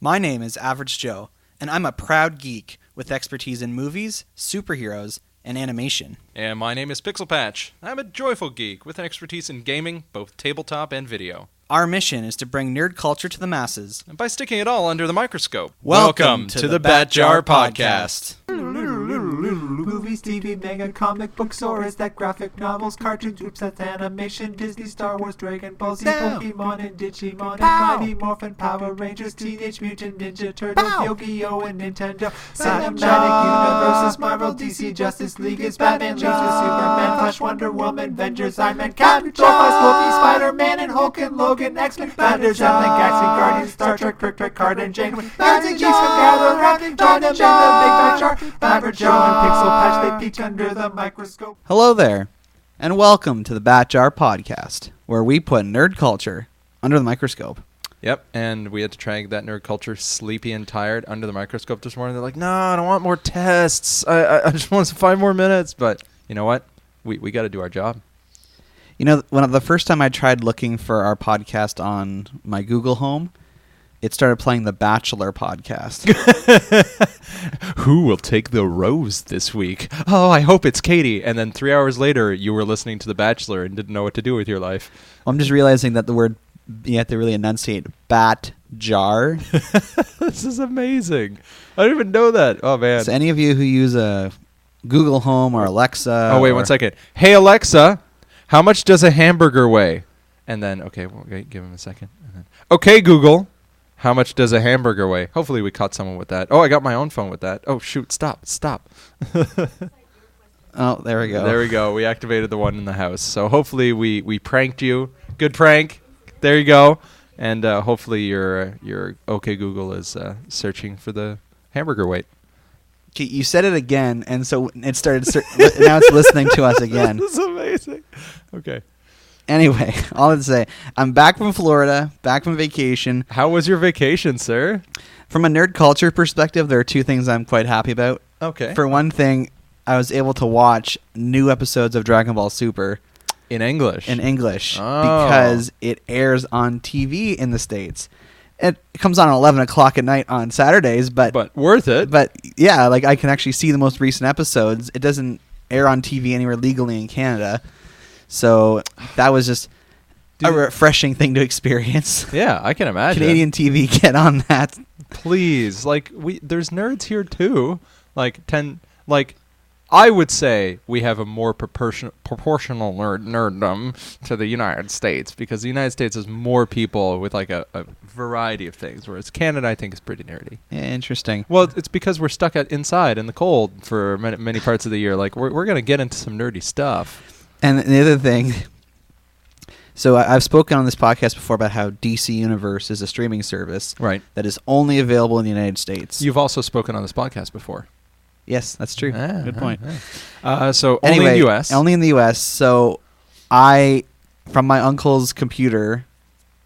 My name is Average Joe, and I'm a proud geek with expertise in movies, superheroes, and animation. And my name is Pixel Patch. I'm a joyful geek with an expertise in gaming, both tabletop and video. Our mission is to bring nerd culture to the masses. And by sticking it all under the microscope. Welcome to the Bat Jar Podcast. Movies, TV, manga, comic books, or is that graphic novels, cartoons, groups, that's animation, Disney, Star Wars, Dragon Ball Z, Pokemon, and Digimon, and Mighty Morphin, Power Rangers, Teenage Mutant Ninja Turtles, Yu-Gi-Oh! And Nintendo, Cinematic Universes, Marvel, DC, Justice League, is Batman, Leagues with Superman, Flash, Wonder Woman, Avengers, Iron Man, Captain Jack, Loki, Spider-Man, and Hulk and Logan, X-Men, Battlers, Alien, Galaxy, Guardians, Star Trek, Prick, Prick, Card, and Janeway, Nerds and Geeks come gather around and join them in the Big Bad Jar, Average Joe and Pixel Patch, they peek under the microscope. Hello there, and welcome to the Bat Jar Podcast, where we put nerd culture under the microscope. Yep, and we had to try that nerd culture sleepy and tired under the microscope this morning. They're like, no, I don't want more tests. I just want 5 more minutes. But you know what? We got to do our job. You know, when the first time I tried looking for our podcast on my Google Home, it started playing the Bachelor podcast. Who will take the rose this week? Oh, I hope it's Katie. And then 3 hours later, you were listening to The Bachelor and didn't know what to do with your life. I'm just realizing that the word, you have to really enunciate, Bat Jar. This is amazing. I didn't even know that. Oh, man. So any of you who use a Google Home or Alexa. Oh, wait, 1 second. Hey, Alexa, how much does a hamburger weigh? And then, okay, give him a second. And then, okay, Google. How much does a hamburger weigh? Hopefully we caught someone with that. Oh, I got my own phone with that. Oh, shoot. Stop. Oh, there we go. There we go. We activated the one in the house. So hopefully we pranked you. Good prank. There you go. And hopefully your OK Google is searching for the hamburger weight. Okay, you said it again, and so it started. Now it's listening to us again. This is amazing. Okay. Anyway, all to say, I'm back from Florida, back from vacation. How was your vacation, sir? From a nerd culture perspective, there are two things I'm quite happy about. Okay. For one thing, I was able to watch new episodes of Dragon Ball Super. In English? In English. Oh. Because it airs on TV in the States. It comes on at 11 o'clock at night on Saturdays, but worth it. But yeah, like I can actually see the most recent episodes. It doesn't air on TV anywhere legally in Canada. So that was just a refreshing thing to experience. Yeah, I can imagine. Canadian TV, get on that. Please. Like there's nerds here too. I would say we have a more proportional nerddom to the United States, because the United States has more people with like a variety of things, whereas Canada, I think, is pretty nerdy. Yeah, interesting. Well, it's because we're stuck inside in the cold for many parts of the year. Like we're going to get into some nerdy stuff. And the other thing, so I've spoken on this podcast before about how DC Universe is a streaming service that is only available in the United States. You've also spoken on this podcast before. Yes, that's true. Good point. So anyway, only in the U.S.? Only in the U.S. So I, from my uncle's computer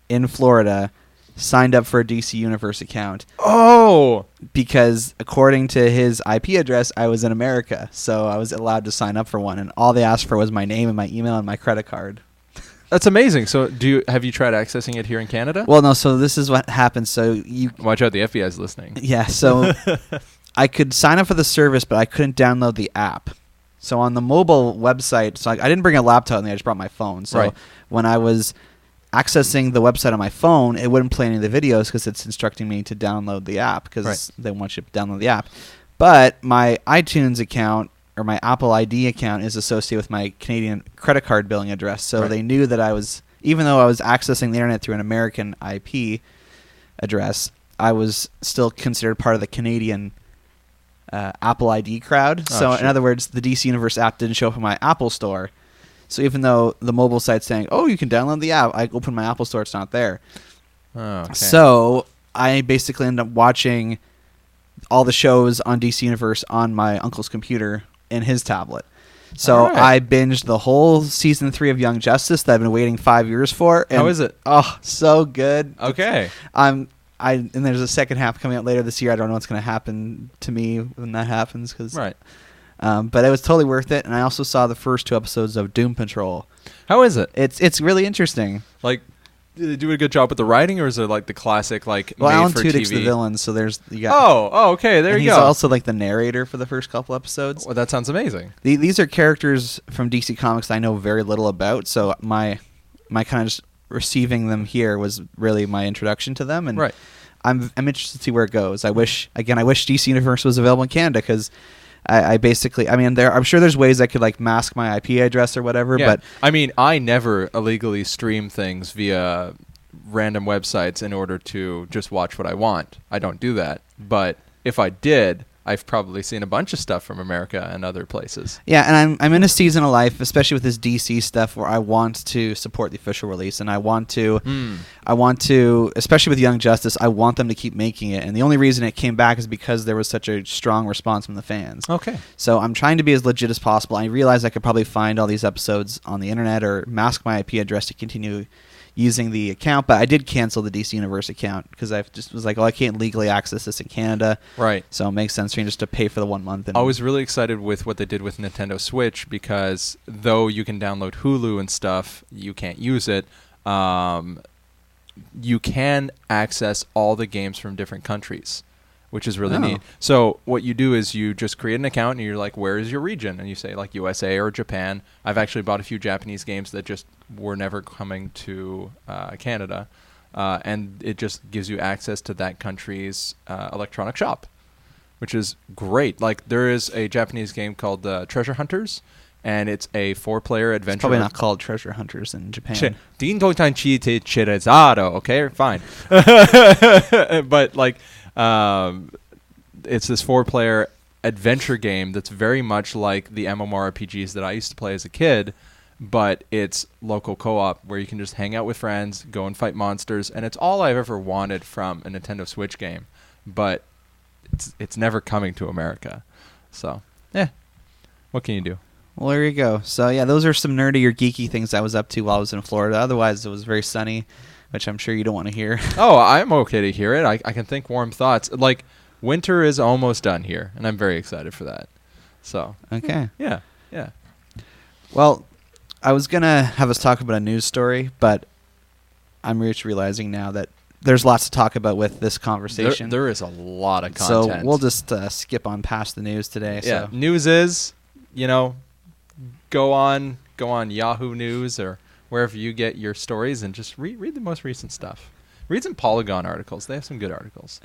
in Florida, signed up for a DC Universe account. Oh! Because according to his IP address, I was in America, so I was allowed to sign up for one, and all they asked for was my name and my email and my credit card. That's amazing. So have you tried accessing it here in Canada? Well, no, so this is what happens. So you watch out, the FBI is listening. Yeah, so I could sign up for the service, but I couldn't download the app. So on the mobile website, so I didn't bring a laptop with me, I just brought my phone. So when I was accessing the website on my phone, it wouldn't play any of the videos because it's instructing me to download the app because they want you to download the app. But my iTunes account or my Apple ID account is associated with my Canadian credit card billing address. So they knew that I was, even though I was accessing the internet through an American IP address, I was still considered part of the Canadian Apple ID crowd. In other words, the DC Universe app didn't show up in my Apple store. So even though the mobile site's saying, oh, you can download the app, I open my Apple store, it's not there. Oh, okay. So I basically ended up watching all the shows on DC Universe on my uncle's computer in his tablet. So I binged the whole season 3 of Young Justice that I've been waiting 5 years for. And, how is it? Oh, so good. Okay. And there's a second half coming out later this year. I don't know what's going to happen to me when that happens. But it was totally worth it. And I also saw the first 2 episodes of Doom Patrol. How is it? It's really interesting. Like, Did they do a good job with the writing, or is it like the classic like Well, made Alan for Tudyk's TV? the villain, so there's you got. Okay, there and you he's go. also like the narrator for the first couple episodes. Well, that sounds amazing. These are characters from DC Comics I know very little about, so my kind of just receiving them here was really my introduction to them, and Right. I'm interested to see where it goes. I wish DC Universe was available in Canada because I basically, I mean, I'm sure there's ways I could like mask my IP address or whatever, Yeah. but I mean, I never illegally stream things via random websites in order to just watch what I want. I don't do that. But if I did, I've probably seen a bunch of stuff from America and other places. yeah, and I'm in a season of life, especially with this DC stuff, where I want to support the official release, and I want to, especially with Young Justice, I want them to keep making it, and the only reason it came back is because there was such a strong response from the fans. Okay. So I'm trying to be as legit as possible. I realize I could probably find all these episodes on the internet or mask my IP address to continue using the account, but I did cancel the DC Universe account because I just was like, I can't legally access this in Canada. Right. So it makes sense for me just to pay for the 1 month. And I was really excited with what they did with Nintendo Switch because though you can download Hulu and stuff, you can't use it. You can access all the games from different countries, which is really neat. So what you do is you just create an account and you're like, where is your region? And you say like USA or Japan. I've actually bought a few Japanese games that just were never coming to Canada. And it just gives you access to that country's electronic shop, which is great. Like there is a Japanese game called Treasure Hunters, and it's a 4-player adventure. It's probably not called Treasure Hunters in Japan. Okay, fine. But like, it's this 4-player adventure game that's very much like the MMORPGs that I used to play as a kid, but it's local co-op where you can just hang out with friends, go and fight monsters, and it's all I've ever wanted from a Nintendo Switch game, but it's never coming to America. So, what can you do? Well, there you go. So, yeah, those are some nerdy or geeky things I was up to while I was in Florida. Otherwise, it was very sunny, which I'm sure you don't want to hear. Oh, I'm okay to hear it. I can think warm thoughts. Like, winter is almost done here, and I'm very excited for that. So, Okay. Yeah. Well, I was going to have us talk about a news story, but I'm just realizing now that there's lots to talk about with this conversation. There is a lot of content. So we'll just skip on past the news today. Yeah, So. news is, go on Yahoo News or wherever you get your stories and just read the most recent stuff. Read some Polygon articles. They have some good articles.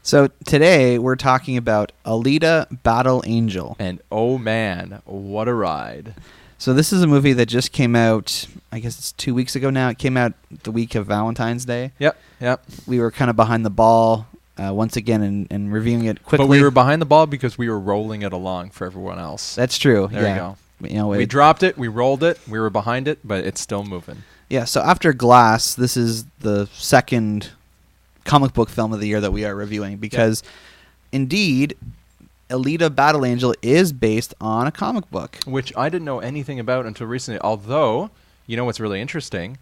So today we're talking about Alita Battle Angel. And oh man, what a ride. So this is a movie that just came out, I guess it's 2 weeks ago now. It came out the week of Valentine's Day. Yep. We were kind of behind the ball once again in reviewing it quickly. But we were behind the ball because we were rolling it along for everyone else. That's true. There you go. We dropped it, we rolled it, we were behind it, but it's still moving. Yeah, so after Glass, this is the second comic book film of the year that we are reviewing because, indeed, Alita Battle Angel is based on a comic book. Which I didn't know anything about until recently, although, you know what's really interesting?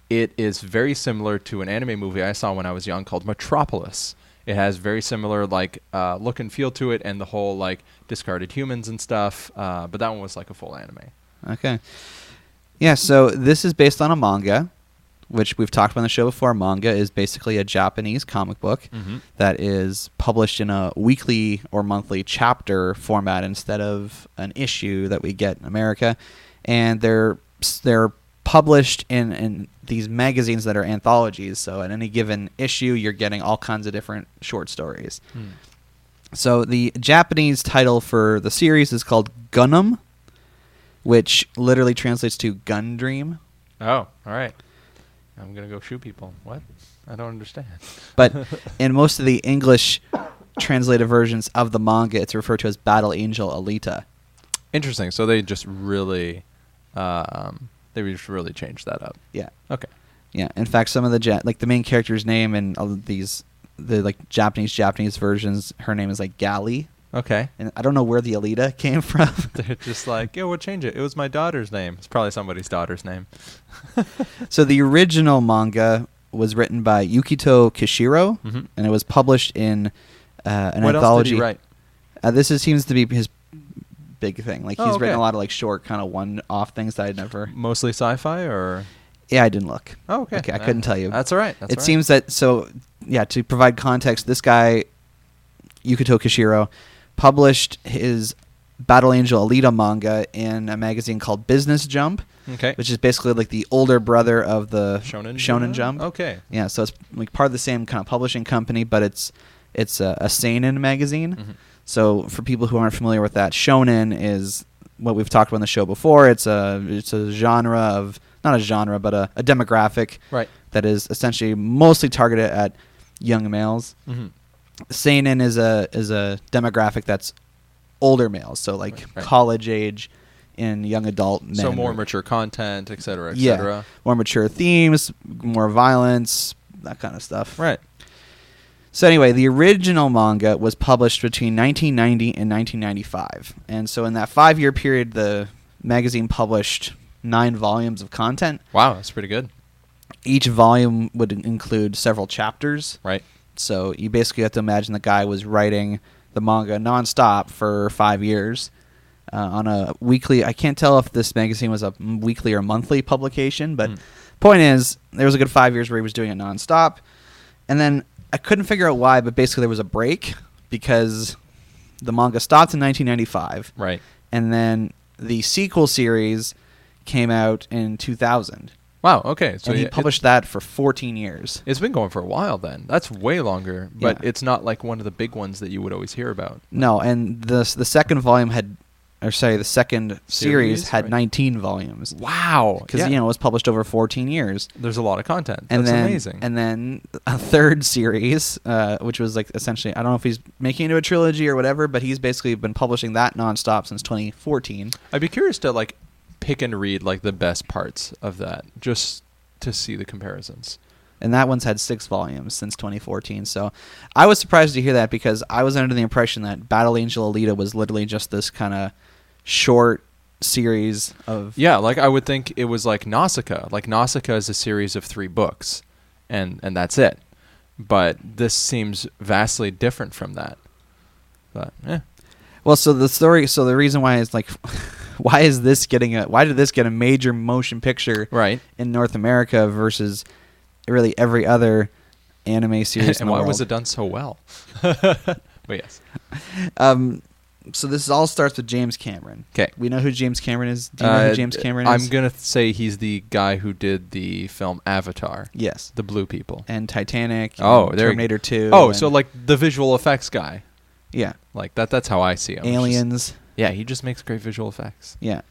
It is very similar to an anime movie I saw when I was young called Metropolis. It has very similar look and feel to it and the whole discarded humans and stuff, but that one was like a full anime. Okay. Yeah, so this is based on a manga, which we've talked about on the show before. Manga is basically a Japanese comic book that is published in a weekly or monthly chapter format instead of an issue that we get in America. And they're published in these magazines that are anthologies. So at any given issue, you're getting all kinds of different short stories. So the Japanese title for the series is called Gundam, which literally translates to Gun Dream. Oh, all right. I'm going to go shoot people. What? I don't understand. But in most of the English translated versions of the manga, it's referred to as Battle Angel Alita. Interesting. So they just really changed that up. Yeah. Okay. Yeah. In fact, some of the main character's name in all of the Japanese versions, her name is Gali. Okay. And I don't know where the Alita came from. They're just we'll change it. It was my daughter's name. It's probably somebody's daughter's name. So the original manga was written by Yukito Kishiro, and it was published in an what anthology. What else did he write? This seems to be his big thing. He's okay. written a lot of short kind of one-off things that I'd never... Mostly sci-fi or... Yeah, I didn't look. Oh, okay. I couldn't tell you. That's all right. That's it all right. seems that, so, yeah, to provide context, this guy, Yukato Kishiro, published his Battle Angel Alita manga in a magazine called Business Jump, Okay. which is basically like the older brother of the Shonen Jump. Okay. Yeah, so it's like part of the same kind of publishing company, but it's a seinen magazine. Mhm. So for people who aren't familiar with that, shonen is what we've talked about on the show before. It's a genre of, not a genre, but a demographic Right. that is essentially mostly targeted at young males. Mm-hmm. Seinen is a demographic that's older males, so like Right. college age and young adult men. So more mature content, et cetera, et Yeah, cetera. more mature themes, more violence, that kind of stuff. Right. So anyway, the original manga was published between 1990 and 1995. And so in that 5-year period, the magazine published 9 volumes of content. Wow, that's pretty good. Each volume would include several chapters. Right. So you basically have to imagine the guy was writing the manga nonstop for 5 years on a weekly. I can't tell if this magazine was a weekly or monthly publication, but point is, there was a good 5 years where he was doing it nonstop. And then I couldn't figure out why, but basically there was a break because the manga stopped in 1995. Right. And then the sequel series came out in 2000. Wow, okay. So And he published that for 14 years. It's been going for a while then. That's way longer, but Yeah. it's not like one of the big ones that you would always hear about. No, and the second volume had, or sorry, the second series had right. 19 volumes. Wow. Because, Yeah. it was published over 14 years. There's a lot of content. And That's then, amazing. And then a third series, which was like essentially, I don't know if he's making it into a trilogy or whatever, but he's basically been publishing that nonstop since 2014. I'd be curious to like pick and read like the best parts of that, just to see the comparisons. And that one's had 6 volumes since 2014. So I was surprised to hear that because I was under the impression that Battle Angel Alita was literally just this kind of short series of... Yeah, like I would think it was like Nausicaa. Like Nausicaa is a series of 3 books, and that's it. But this seems vastly different from that. But yeah. Well, so the story, so the reason why is like, why did this get a major motion picture Right. in North America versus really every other anime series in And the why world? was it done so well? But yes. So this all starts with James Cameron. 'Kay. We know who James Cameron is. Do you know who James Cameron is? I'm going to say he's the guy who did the film Avatar. Yes. The blue people. And Titanic. Oh, and there- Terminator 2. Oh, and- so like the visual effects guy. yeah. Like that's how I see him. It's just- Aliens. yeah, he just makes great visual effects. Yeah.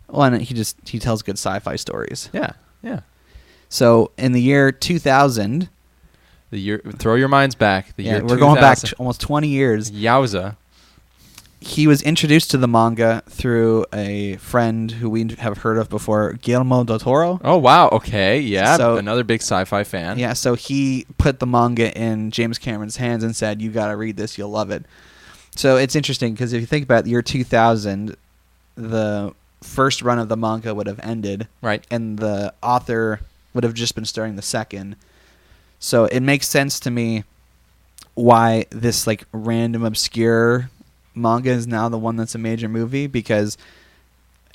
Well, and he tells good sci-fi stories. Yeah. Yeah. So in the year 2000, The year, throw your minds back. The year we're going back 2000. almost 20 years. Yowza. He was introduced to the manga through a friend who we have heard of before, Guillermo del Toro. Oh wow. Okay. Yeah. So- another big sci-fi fan. Yeah, so he put the manga in James Cameron's hands and said, "You got to read this. You'll love it." So it's interesting because if you think about the year 2000, the first run of the manga would have ended, Right. and the author would have just been starting the second. So it makes sense to me why this like random obscure manga is now the one that's a major movie, because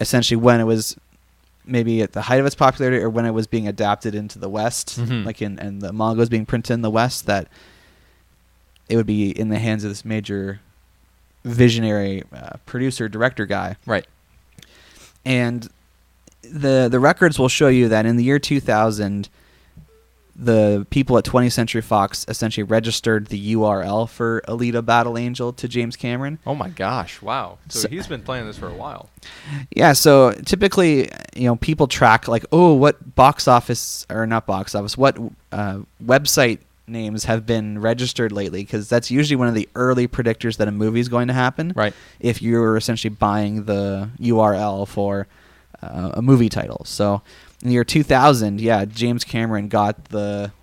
essentially when it was maybe at the height of its popularity or when it was being adapted into the West, Mhm. like and the manga was being printed in the West, that it would be in the hands of this major visionary producer director guy. Right. And the records will show you that in the year 2000, the people at 20th Century Fox essentially registered the URL for Alita Battle Angel to James Cameron. Oh my gosh. Wow. So So- he's been playing this for a while. Yeah, so typically, people track like, oh, what box office, or not box office, what website names have been registered lately, because that's usually one of the early predictors that a movie is going to happen. Right. If you're essentially buying the URL for a movie title. So in the year 2000, yeah, James Cameron got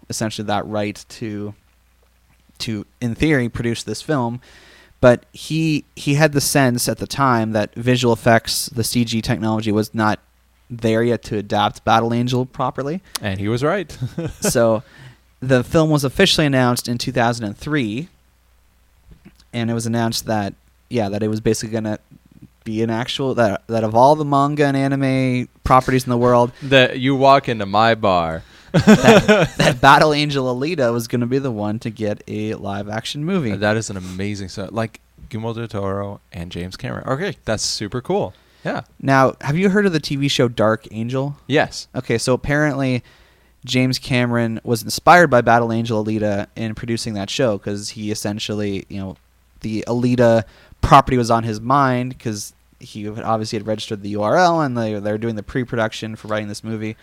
essentially that right to in theory produce this film, but he had the sense at the time that visual effects, the CG technology, was not there yet to adapt Battle Angel properly. And he was right. So the film was officially announced in 2003, and it was announced that it was basically going to be an actual that of all the manga and anime properties in the world, that you walk into my bar. that Battle Angel Alita was going to be the one to get a live action movie. That is an amazing set. Like Guillermo del Toro and James Cameron. Okay, that's super cool. Yeah. Now, have you heard of the TV show Dark Angel? Yes. Okay, so apparently James Cameron was inspired by Battle Angel Alita in producing that show because he essentially, the Alita property was on his mind because he obviously had registered the URL and they were doing the pre-production for writing this movie.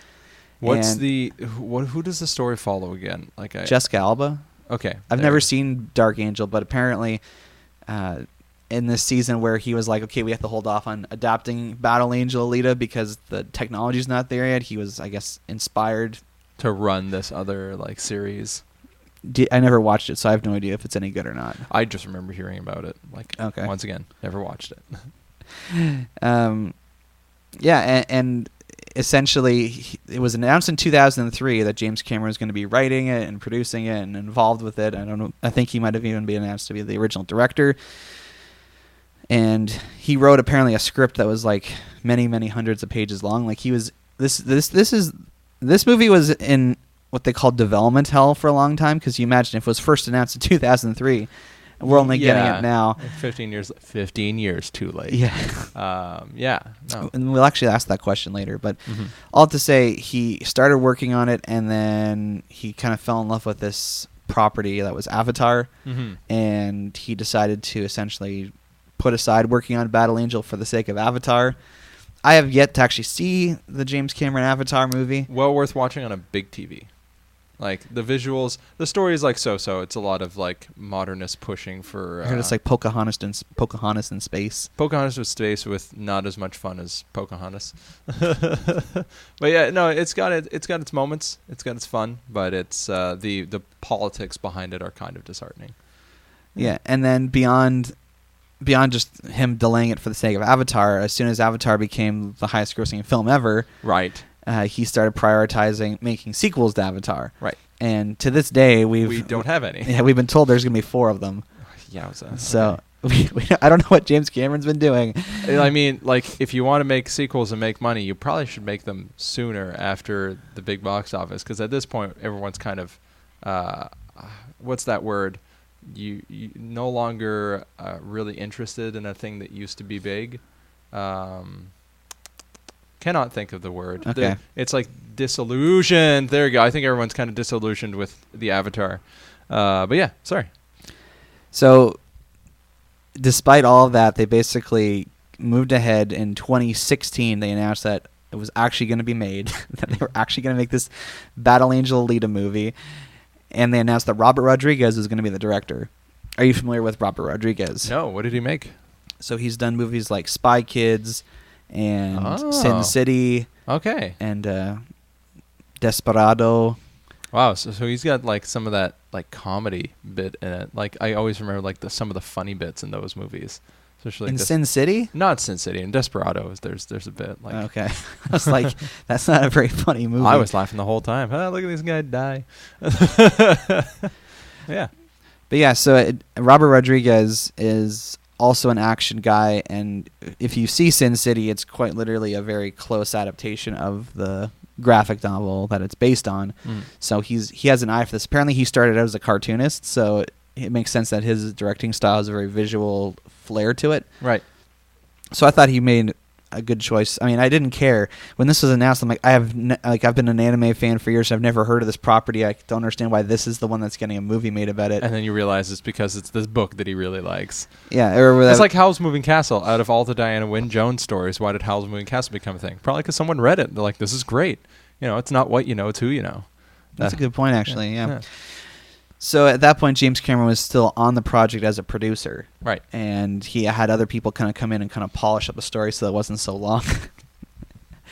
What's who does the story follow again? Jessica Alba. Okay. I've never seen Dark Angel, but apparently in this season where he was like, okay, we have to hold off on adapting Battle Angel Alita because the technology's not there yet. He was, I guess, inspired to run this other series. I never watched it, so I have no idea if it's any good or not. I just remember hearing about it. Okay. Once again, never watched it. Yeah, and essentially, it was announced in 2003 that James Cameron was going to be writing it and producing it and involved with it. I don't know. I think he might have even been announced to be the original director. And he wrote apparently a script that was many, many hundreds of pages long. This movie was in what they called development hell for a long time because you imagine if it was first announced in 2003. We're only getting it now. 15 years too late. Yeah. Yeah. No. And we'll actually ask that question later. But all to say, he started working on it, and then he kind of fell in love with this property that was Avatar. And he decided to essentially put aside working on Battle Angel for the sake of Avatar. I have yet to actually see the James Cameron Avatar movie. Well worth watching on a big TV. The visuals, the story is so-so. It's a lot of modernist pushing for. I heard it's Pocahontas in space. Pocahontas with space with not as much fun as Pocahontas. But yeah, no, it's got its moments. It's got its fun, but it's the politics behind it are kind of disheartening. Yeah, and then beyond just him delaying it for the sake of Avatar, as soon as Avatar became the highest grossing film ever, right. He started prioritizing making sequels to Avatar. Right. And to this day, we don't have any. Yeah, we've been told there's going to be 4 of them. Yeah. So I don't know what James Cameron's been doing. I mean, if you want to make sequels and make money, you probably should make them sooner after the big box office. Because at this point, everyone's kind of, what's that word? You no longer really interested in a thing that used to be big. Cannot think of the word. Okay. It's disillusioned. There you go. I think everyone's kind of disillusioned with the Avatar. But yeah, sorry. So, despite all of that, they basically moved ahead. In 2016, they announced that it was actually going to be made, that they were actually going to make this Battle Angel Alita movie. And they announced that Robert Rodriguez was going to be the director. Are you familiar with Robert Rodriguez? No. What did he make? So he's done movies like Spy Kids and Sin City. Okay. And Desperado. Wow. So he's got some of that comedy bit in it. I always remember some of the funny bits in those movies. Especially in Sin City? Not Sin City. In Desperado, there's a bit okay. I was that's not a very funny movie. I was laughing the whole time. Look at this guy die. Yeah. But yeah, so Robert Rodriguez is also an action guy, and if you see Sin City, it's quite literally a very close adaptation of the graphic novel that it's based on. So he has an eye for this. Apparently he started out as a cartoonist, so it makes sense that his directing style has a very visual flair to it. Right. So I thought he made a good choice. I mean, I didn't care when this was announced. I'm I've been an anime fan for years. I've never heard of this property. I don't understand why this is the one that's getting a movie made about it. And then you realize it's because it's this book that he really likes. Yeah, it's like Howl's Moving Castle. Out of all the Diana Wynne Jones stories, why did Howl's Moving Castle become a thing? Probably because someone read it. They're like, "This is great." It's not what you know; it's who you know. That's a good point, actually. Yeah. So at that point, James Cameron was still on the project as a producer. Right. And he had other people kind of come in and kind of polish up the story so that it wasn't so long.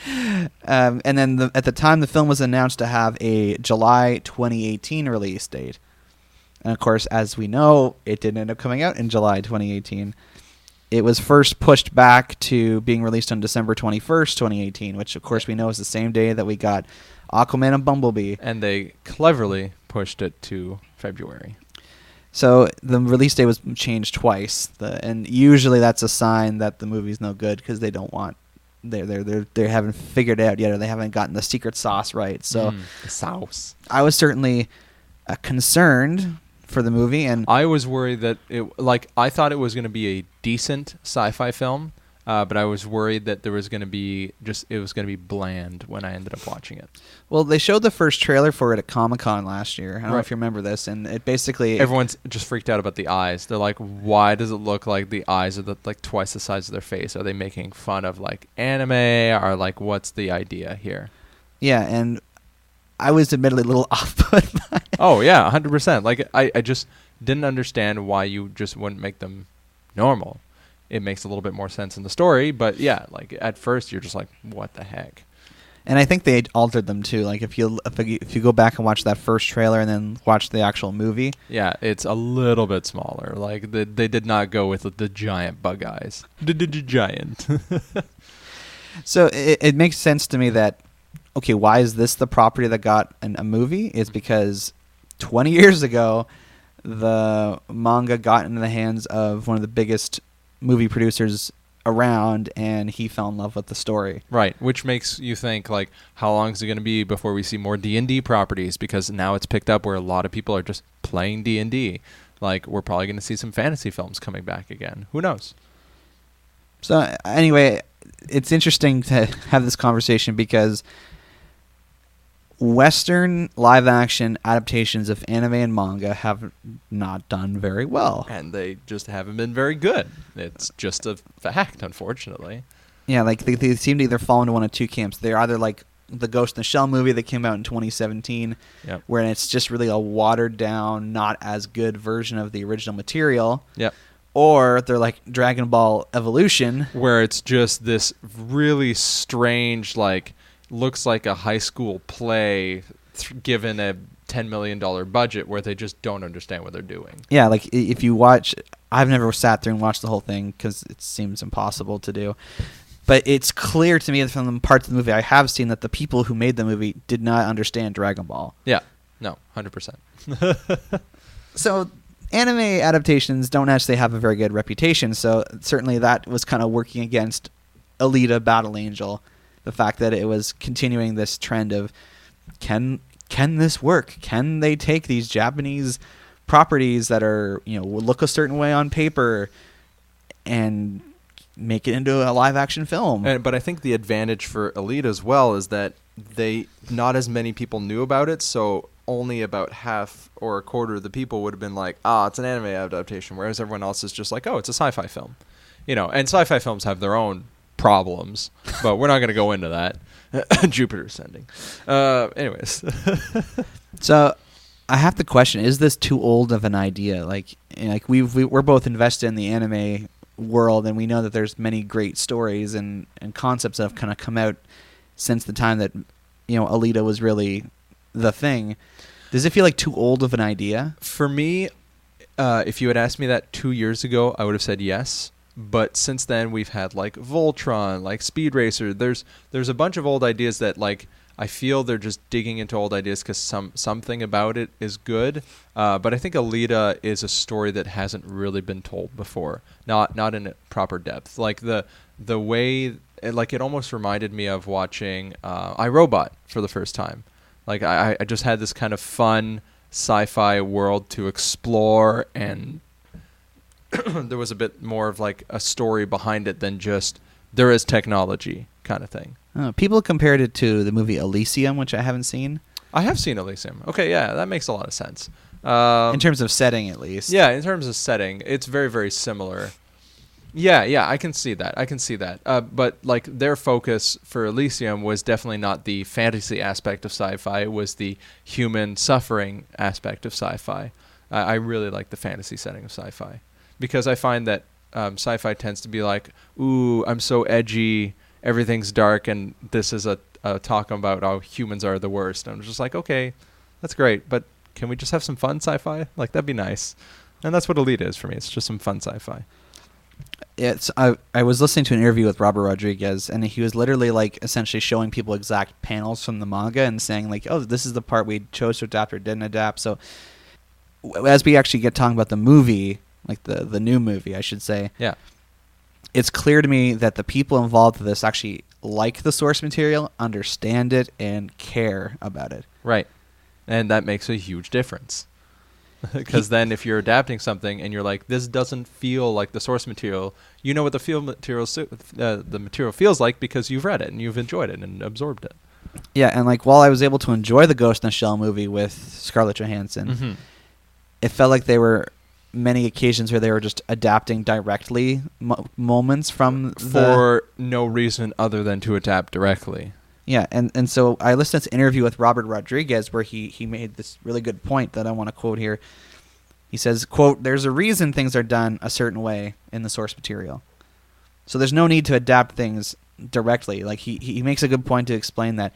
And then at the time, the film was announced to have a July 2018 release date. And of course, as we know, it didn't end up coming out in July 2018. It was first pushed back to being released on December 21st, 2018, which of course we know is the same day that we got Aquaman and Bumblebee. And they cleverly pushed it to February. So the release date was changed twice, and usually that's a sign that the movie's no good because they don't want they haven't figured it out yet, or they haven't gotten the secret sauce right. So the sauce. I was certainly concerned for the movie, and I was worried that I thought it was going to be a decent sci-fi film, but I was worried that it was going to be bland when I ended up watching it. Well, they showed the first trailer for it at Comic-Con last year. I don't know if you remember this, and it basically everyone's just freaked out about the eyes. They're like, "Why does it look like the eyes are like twice the size of their face? Are they making fun of like anime, or like what's the idea here?" Yeah, and I was admittedly a little off-put by it. Oh yeah, 100%. Like I just didn't understand why you just wouldn't make them normal. It makes a little bit more sense in the story, but yeah, like at first you're just like, what the heck? And I think they altered them too. Like if you go back and watch that first trailer and then watch the actual movie, yeah, it's a little bit smaller. Like they did not go with the giant bug eyes. Giant. So it makes sense to me that, okay, why is this the property that got a movie? It's because 20 years ago, the manga got into the hands of one of the biggest movie producers around, and he fell in love with the story. Right, which makes you think, like, how long is it going to be before we see more D&D properties? Because now it's picked up where a lot of people are just playing D&D. Like, we're probably going to see some fantasy films coming back again. Who knows? So, anyway, it's interesting to have this conversation because Western live-action adaptations of anime and manga have not done very well. And they just haven't been very good. It's just a fact, unfortunately. Yeah, like they seem to either fall into one of two camps. They're either like the Ghost in the Shell movie that came out in 2017, yep, where it's just really a watered-down, not as good version of the original material. Yep. Or they're like Dragon Ball Evolution, where it's just this really strange, like, looks like a high school play given a $10 million budget where they just don't understand what they're doing. Yeah, like if you watch, I've never sat there and watched the whole thing because it seems impossible to do. But it's clear to me from the parts of the movie I have seen that the people who made the movie did not understand Dragon Ball. Yeah, no, 100%. So anime adaptations don't actually have a very good reputation, so certainly that was kind of working against Alita Battle Angel. The fact that it was continuing this trend of can this work? Can they take these Japanese properties that are, will look a certain way on paper and make it into a live action film? But I think the advantage for Alita as well is that not as many people knew about it, so only about half or a quarter of the people would have been like, it's an anime adaptation, whereas everyone else is just like, it's a sci-fi film. And sci-fi films have their own problems, but we're not going to go into that. Jupiter ascending. Anyways. So I have to question, is this too old of an idea? Like we're both invested in the anime world, and we know that there's many great stories and concepts that have kind of come out since the time that, Alita was really the thing. Does it feel like too old of an idea? For me, if you had asked me that 2 years ago, I would have said yes. But since then, we've had like Voltron, like Speed Racer. There's a bunch of old ideas that like I feel they're just digging into old ideas because something about it is good. But I think Alita is a story that hasn't really been told before, not in a proper depth. Like the way, like it almost reminded me of watching iRobot for the first time. Like I just had this kind of fun sci-fi world to explore, and there was a bit more of like a story behind it than just there is technology kind of thing. People compared it to the movie Elysium, which I haven't seen. I have seen Elysium. Okay, yeah, that makes a lot of sense. In terms of setting, at least. Yeah, in terms of setting, it's very, very similar. Yeah, I can see that. But like their focus for Elysium was definitely not the fantasy aspect of sci-fi. It was the human suffering aspect of sci-fi. I really like the fantasy setting of sci-fi. Because I find that sci-fi tends to be like, ooh, I'm so edgy, everything's dark, and this is a talk about how humans are the worst. And I'm just like, okay, that's great, but can we just have some fun sci-fi? Like, that'd be nice. And that's what Alita is for me. It's just some fun sci-fi. I was listening to an interview with Robert Rodriguez, and he was literally like essentially showing people exact panels from the manga and saying like, oh, this is the part we chose to adapt or didn't adapt. So as we actually get talking about the movie, like the new movie, I should say. Yeah. It's clear to me that the people involved with this actually like the source material, understand it, and care about it. Right. And that makes a huge difference. Because then if you're adapting something and you're like, this doesn't feel like the source material, you know what the material feels like because you've read it and you've enjoyed it and absorbed it. Yeah, and like while I was able to enjoy the Ghost in the Shell movie with Scarlett Johansson, it felt like there were many occasions where they were just adapting directly moments from for no reason other than to adapt directly. Yeah, and so I listened to this interview with Robert Rodriguez where he made this really good point that I want to quote here. He says, quote, "There's a reason things are done a certain way in the source material. So there's no need to adapt things directly." Like he makes a good point to explain that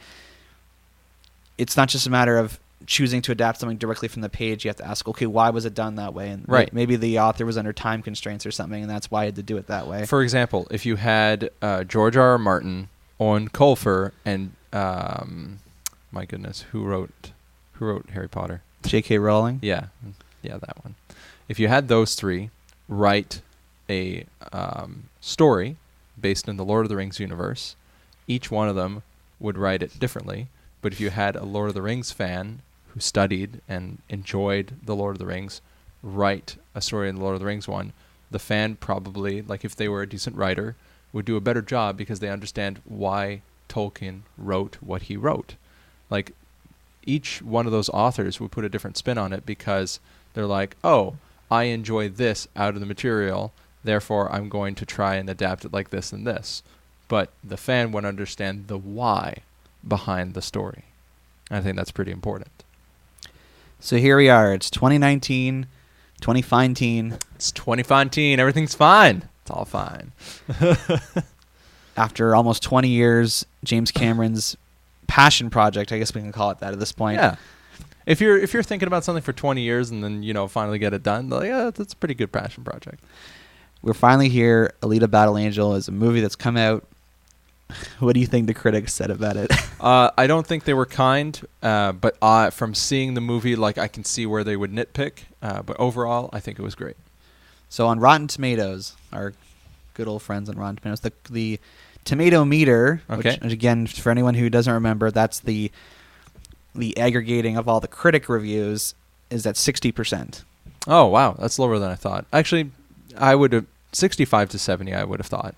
it's not just a matter of choosing to adapt something directly from the page. You have to ask, okay, why was it done that way? And right. Maybe the author was under time constraints or something, and that's why he had to do it that way. For example, if you had George R. R. Martin, Owen Colfer, and my goodness, who wrote Harry Potter? J.K. Rowling? Yeah, that one. If you had those three write a story based in the Lord of the Rings universe, each one of them would write it differently. But if you had a Lord of the Rings fan who studied and enjoyed the Lord of the Rings write a story in the Lord of the Rings one, the fan probably, like if they were a decent writer, would do a better job because they understand why Tolkien wrote what he wrote. Like each one of those authors would put a different spin on it because they're like, oh, I enjoy this out of the material, therefore I'm going to try and adapt it like this and this. But the fan would understand the why behind the story. And I think that's pretty important. So here we are. It's 2019, 2015. It's 2015. Everything's fine. It's all fine. After almost 20 years, James Cameron's passion project, I guess we can call it that at this point. Yeah. If you're thinking about something for 20 years and then, finally get it done, like, yeah, that's a pretty good passion project. We're finally here. Alita Battle Angel is a movie that's come out. What do you think the critics said about it? I don't think they were kind, but from seeing the movie, like I can see where they would nitpick. But overall, I think it was great. So on Rotten Tomatoes, our good old friends on Rotten Tomatoes, the tomato meter, okay. Which again, for anyone who doesn't remember, that's the aggregating of all the critic reviews, is at 60%. Oh, wow. That's lower than I thought. Actually, I would have 65 to 70, I would have thought.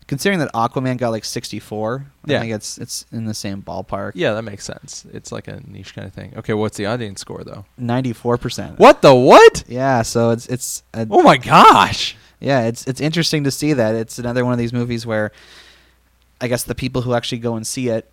Considering that Aquaman got like 64, yeah. I think it's in the same ballpark. Yeah, that makes sense. It's like a niche kind of thing. Okay, what's the audience score though? 94%. What the what? Yeah, so it's oh my gosh. Yeah, it's interesting to see that. It's another one of these movies where I guess the people who actually go and see it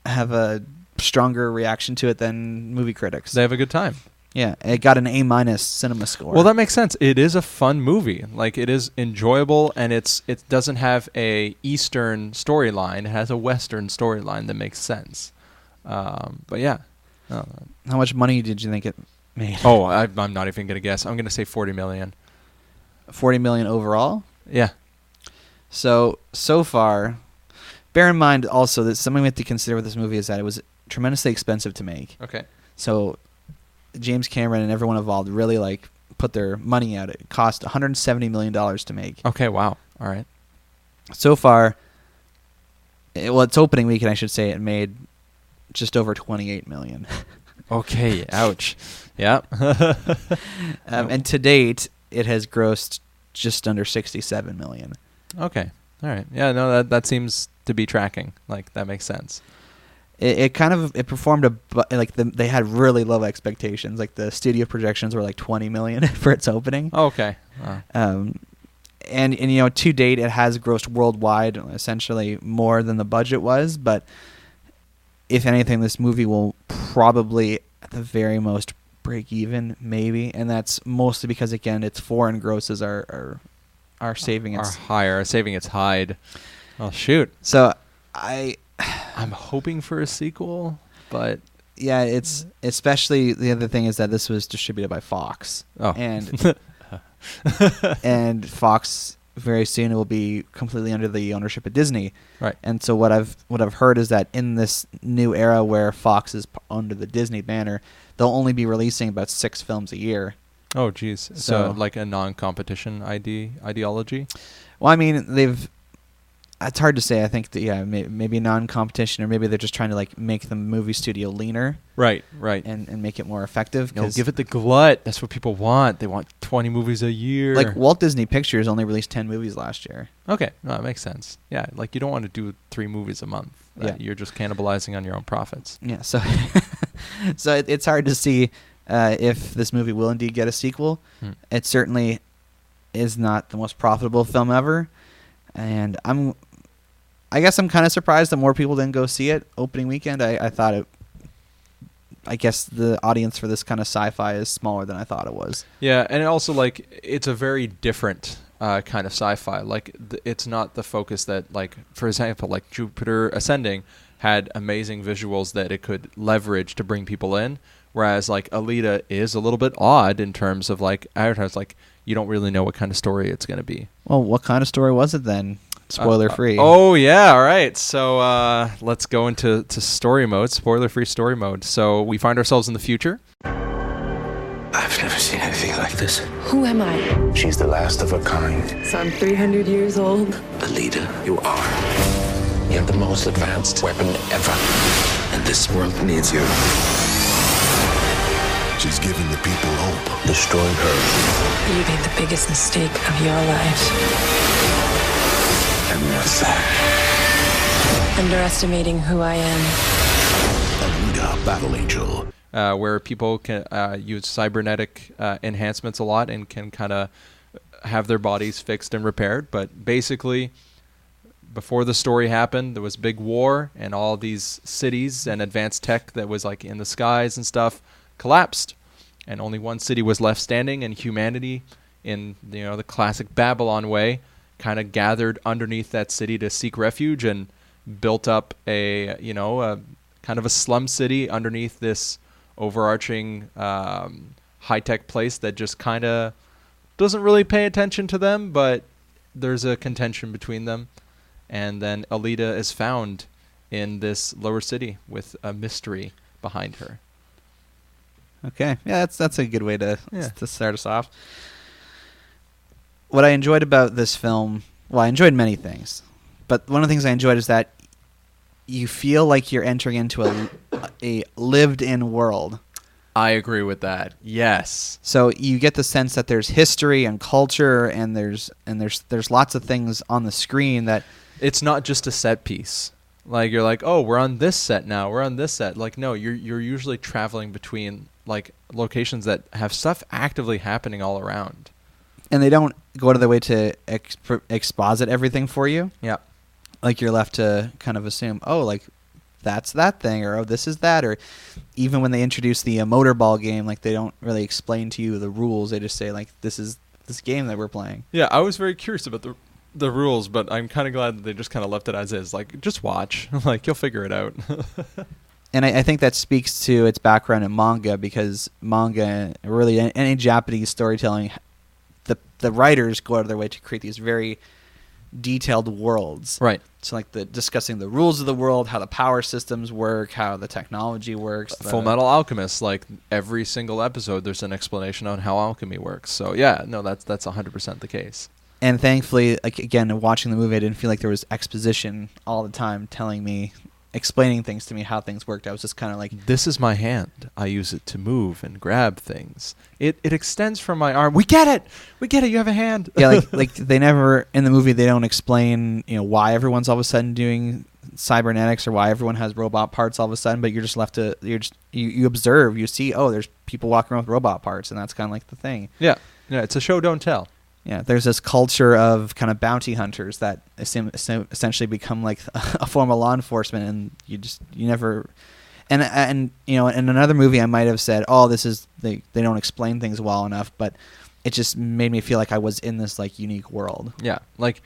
have a stronger reaction to it than movie critics. They have a good time. Yeah, it got an A- cinema score. Well, that makes sense. It is a fun movie. Like, it is enjoyable, and it doesn't have a Eastern storyline. It has a Western storyline that makes sense. But yeah. How much money did you think it made? Oh, I'm not even going to guess. I'm going to say 40 million. 40 million overall? Yeah. So far, bear in mind also that something we have to consider with this movie is that it was tremendously expensive to make. Okay. So James Cameron and everyone involved really put their money out. It cost $170 million to make. Okay, wow. All right. So far, its opening weekend, I should say, it made just over $28 million. Okay, ouch. Yeah. And to date, it has grossed just under $67 million. Okay. All right. Yeah, no, that seems to be tracking. Like, that makes sense. It performed they had really low expectations. Like the studio projections were like $20 million for its opening. Oh, okay. Wow. And to date it has grossed worldwide essentially more than the budget was. But if anything, this movie will probably at the very most break even, maybe, and that's mostly because again its foreign grosses are saving its saving its hide. Oh shoot! So I'm hoping for a sequel, but yeah, it's especially the other thing is that this was distributed by Fox. Oh. And Fox very soon will be completely under the ownership of Disney. Right. And so what I've heard is that in this new era where Fox is under the Disney banner, they'll only be releasing about 6 films a year. Oh, geez. So like a non-competition ideology? Well, I mean, it's hard to say. I think that, maybe non-competition, or maybe they're just trying to like make the movie studio leaner. Right. And make it more effective. Give it the glut. That's what people want. They want 20 movies a year. Like Walt Disney Pictures only released 10 movies last year. Okay. No, that makes sense. Yeah. Like you don't want to do 3 movies a month. Yeah. You're just cannibalizing on your own profits. Yeah. So, it's hard to see if this movie will indeed get a sequel. It certainly is not the most profitable film ever. And I guess I'm kind of surprised that more people didn't go see it opening weekend. I guess the audience for this kind of sci-fi is smaller than I thought it was. Yeah, and also like it's a very different kind of sci-fi. Like it's not the focus that, like, for example, like Jupiter Ascending had amazing visuals that it could leverage to bring people in, whereas like Alita is a little bit odd in terms of like advertising. Like you don't really know what kind of story it's going to be. Well, what kind of story was it then? Spoiler free. Oh yeah, all right. So let's go into story mode, spoiler free story mode. So we find ourselves in the future. I've never seen anything like this. Who am I? She's the last of her kind. So I'm 300 years old. Alita, you are. You have the most advanced weapon ever. And this world needs you. She's giving the people hope. Destroy her. You made the biggest mistake of your life. And what's that? Underestimating who I am. Alita, Battle Angel. Where people can use cybernetic enhancements a lot and can kind of have their bodies fixed and repaired. But basically, before the story happened, there was a big war, and all these cities and advanced tech that was like in the skies and stuff collapsed, and only one city was left standing, and humanity, in the classic Babylon way, kind of gathered underneath that city to seek refuge and built up a kind of a slum city underneath this overarching high-tech place that just kind of doesn't really pay attention to them, but there's a contention between them. And then Alita is found in this lower city with a mystery behind her. Okay. Yeah, that's a good way to start us off. What I enjoyed about this film, well, I enjoyed many things, but one of the things I enjoyed is that you feel like you're entering into a lived-in world. I agree with that. Yes. So you get the sense that there's history and culture, and there's lots of things on the screen that it's not just a set piece. Like you're like, oh, we're on this set now. We're on this set. Like no, you're usually traveling between like locations that have stuff actively happening all around. And they don't go out of their way to exposit everything for you. Yeah. Like you're left to kind of assume, oh, like that's that thing, or oh, this is that, or even when they introduce the motorball game, like they don't really explain to you the rules. They just say like, this is this game that we're playing. Yeah, I was very curious about the rules, but I'm kind of glad that they just kind of left it as is. Like, just watch. Like, you'll figure it out. And I think that speaks to its background in manga, because manga, really any Japanese storytelling, the writers go out of their way to create these very detailed worlds. Right. So like discussing the rules of the world, how the power systems work, how the technology works. Full Metal Alchemist, like every single episode there's an explanation on how alchemy works. So yeah, no, that's 100% the case. And thankfully, like again, watching the movie, I didn't feel like there was exposition all the time explaining things to me, how things worked. I was just kind of like, this is my hand. I use it to move and grab things. It extends from my arm. We get it. You have a hand. Yeah, like they never in the movie, they don't explain, why everyone's all of a sudden doing cybernetics or why everyone has robot parts all of a sudden, but you're just left to you observe, you see, oh, there's people walking around with robot parts, and that's kind of like the thing. Yeah, it's a show don't tell. Yeah, there's this culture of kind of bounty hunters that essentially become like a form of law enforcement, and you never. And in another movie, I might have said, "Oh, this is they don't explain things well enough," but it just made me feel like I was in this like unique world. Yeah, like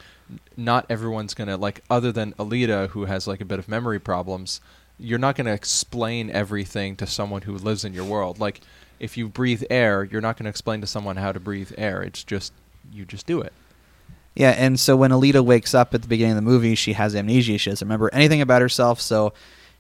not everyone's gonna like, other than Alita, who has like a bit of memory problems. You're not gonna explain everything to someone who lives in your world. Like if you breathe air, you're not gonna explain to someone how to breathe air. It's just you just do it. Yeah, and so when Alita wakes up at the beginning of the movie, she has amnesia. She doesn't remember anything about herself, so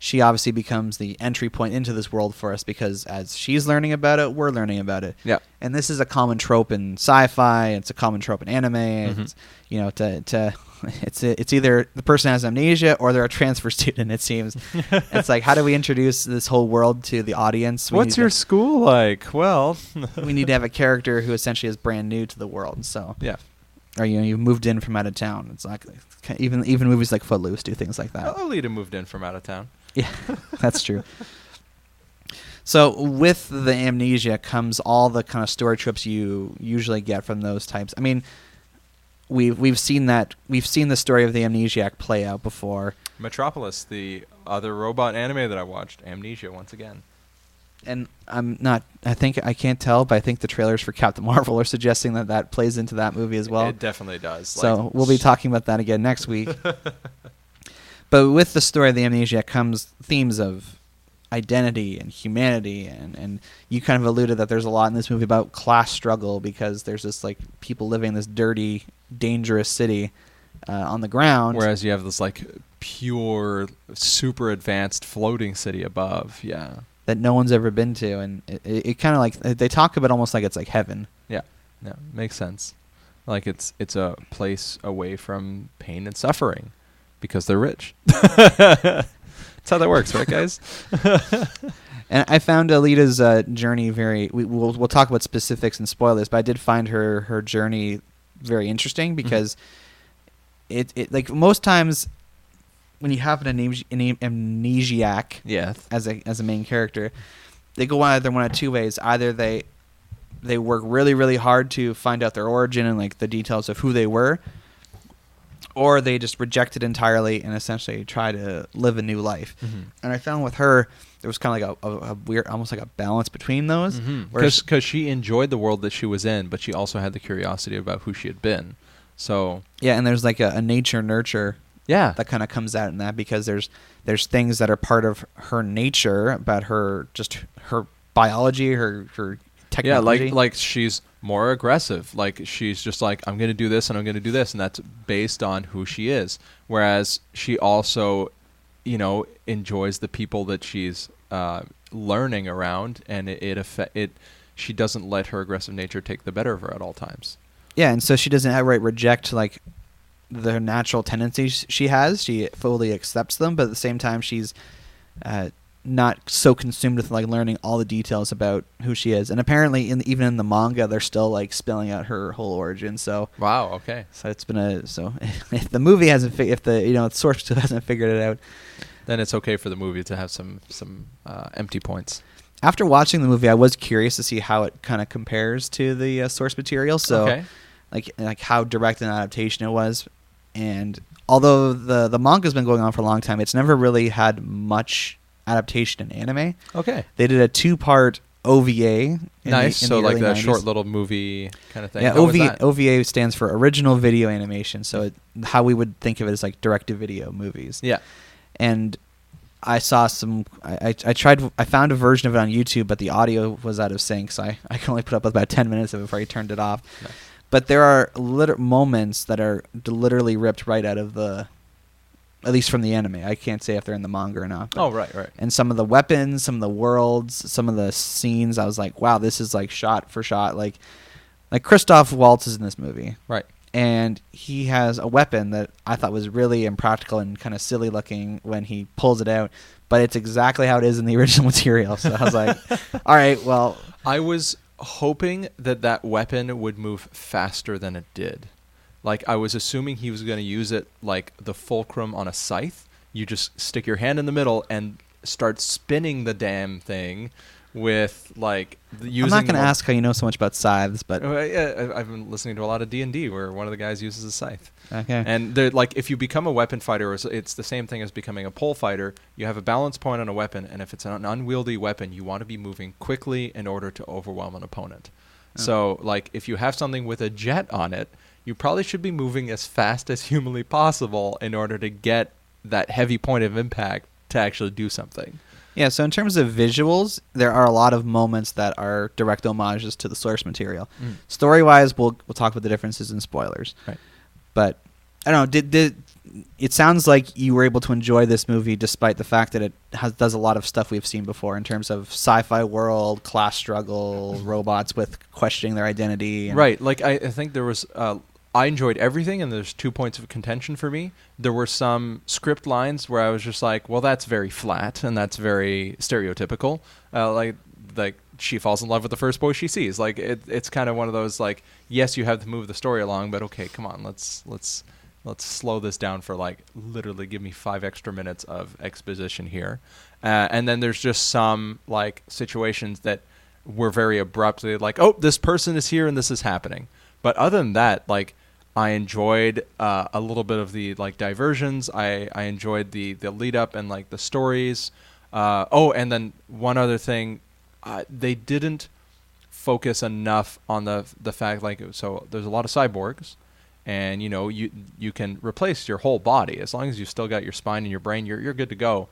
she obviously becomes the entry point into this world for us because as she's learning about it, we're learning about it. Yeah. And this is a common trope in sci-fi. It's a common trope in anime. It's, it's either the person has amnesia or they're a transfer student. It seems. It's like, how do we introduce this whole world to the audience? What's your school like? Well, we need to have a character who essentially is brand new to the world. So yeah. Or you've moved in from out of town. It's like even movies like Footloose do things like that. Alita moved in from out of town. Yeah, that's true. So with the amnesia comes all the kind of story tropes you usually get from those types. I mean, we've seen that. We've seen the story of the amnesiac play out before. Metropolis, the other robot anime that I watched, amnesia once again. And I can't tell, but I think the trailers for Captain Marvel are suggesting that plays into that movie as well. It definitely does. So we'll be talking about that again next week. But with the story of the amnesia comes themes of identity and humanity, and you kind of alluded that there's a lot in this movie about class struggle because there's this like people living in this dirty, dangerous city on the ground. Whereas you have this like pure, super advanced floating city above. Yeah. That no one's ever been to, and it kind of like they talk about almost like it's like heaven. Yeah, makes sense. Like it's a place away from pain and suffering because they're rich. That's how that works, right, guys? And I found Alita's journey very. We'll talk about specifics and spoilers, but I did find her journey very interesting because it like most times. When you have an amnesiac as a main character, they go either one of two ways. Either they work really, really hard to find out their origin and like the details of who they were, or they just reject it entirely and essentially try to live a new life. Mm-hmm. And I found with her, there was kind of like a weird, almost like a balance between those. Because she enjoyed the world that she was in, but she also had the curiosity about who she had been. So yeah, and there's like a nature nurture. Yeah, that kind of comes out in that because there's things that are part of her nature about her biology, her technology. Yeah, like she's more aggressive. Like she's just like I'm going to do this and I'm going to do this, and that's based on who she is. Whereas she also, enjoys the people that she's learning around, and she doesn't let her aggressive nature take the better of her at all times. Yeah, and so she doesn't outright reject like the natural tendencies she has. She fully accepts them, but at the same time she's not so consumed with like learning all the details about who she is. And apparently even in the manga they're still like spelling out her whole origin. So wow, okay. So it's been if the movie hasn't the source hasn't figured it out, then it's okay for the movie to have some empty points. After watching the movie I was curious to see how it kind of compares to the source material. So okay. like how direct an adaptation it was. And although the manga's been going on for a long time, it's never really had much adaptation in anime. Okay. They did a 2-part OVA. Nice. So like that 90s. Short little movie kind of thing. Yeah, OVA stands for original video animation. So how we would think of it as like direct-to-video movies. Yeah. And I saw I found a version of it on YouTube, but the audio was out of sync, so I can only put up with about 10 minutes of it before I turned it off. Nice. But there are moments that are literally ripped right out of at least from the anime. I can't say if they're in the manga or not. Oh, right. And some of the weapons, some of the worlds, some of the scenes, I was like, wow, this is like shot for shot. Like Christoph Waltz is in this movie. Right. And he has a weapon that I thought was really impractical and kind of silly looking when he pulls it out. But it's exactly how it is in the original material. So I was like, all right, well. I was hoping that weapon would move faster than it did. Like I was assuming he was going to use it like the fulcrum on a scythe. You just stick your hand in the middle and start spinning the damn thing with like using. I'm not going to ask how you know so much about scythes, but I've been listening to a lot of D&D where one of the guys uses a scythe. Okay. And they're like, if you become a weapon fighter, it's the same thing as becoming a pole fighter. You have a balance point on a weapon, and if it's an unwieldy weapon, you want to be moving quickly in order to overwhelm an opponent. Oh. So, like, if you have something with a jet on it, you probably should be moving as fast as humanly possible in order to get that heavy point of impact to actually do something. Yeah, so in terms of visuals, there are a lot of moments that are direct homages to the source material. Story-wise, we'll talk about the differences in spoilers. Right. But I don't know. Did it sounds like you were able to enjoy this movie despite the fact that it does a lot of stuff we've seen before in terms of sci-fi world, class struggle, robots with questioning their identity. Right. Like I think there was. I enjoyed everything, and there's 2 points of contention for me. There were some script lines where I was just like, well, that's very flat and that's very stereotypical. Like she falls in love with the first boy she sees. Like it's kind of one of those like, yes, you have to move the story along, but okay, come on, let's slow this down for like literally give me 5 extra minutes of exposition here. And then there's just some like situations that were very abruptly like, oh, this person is here and this is happening. But other than that, like I enjoyed a little bit of the like diversions. I enjoyed the lead up and like the stories. And then one other thing, they didn't focus enough on the fact like, so there's a lot of cyborgs, and you know you can replace your whole body as long as you still got your spine and your brain. You're good to go.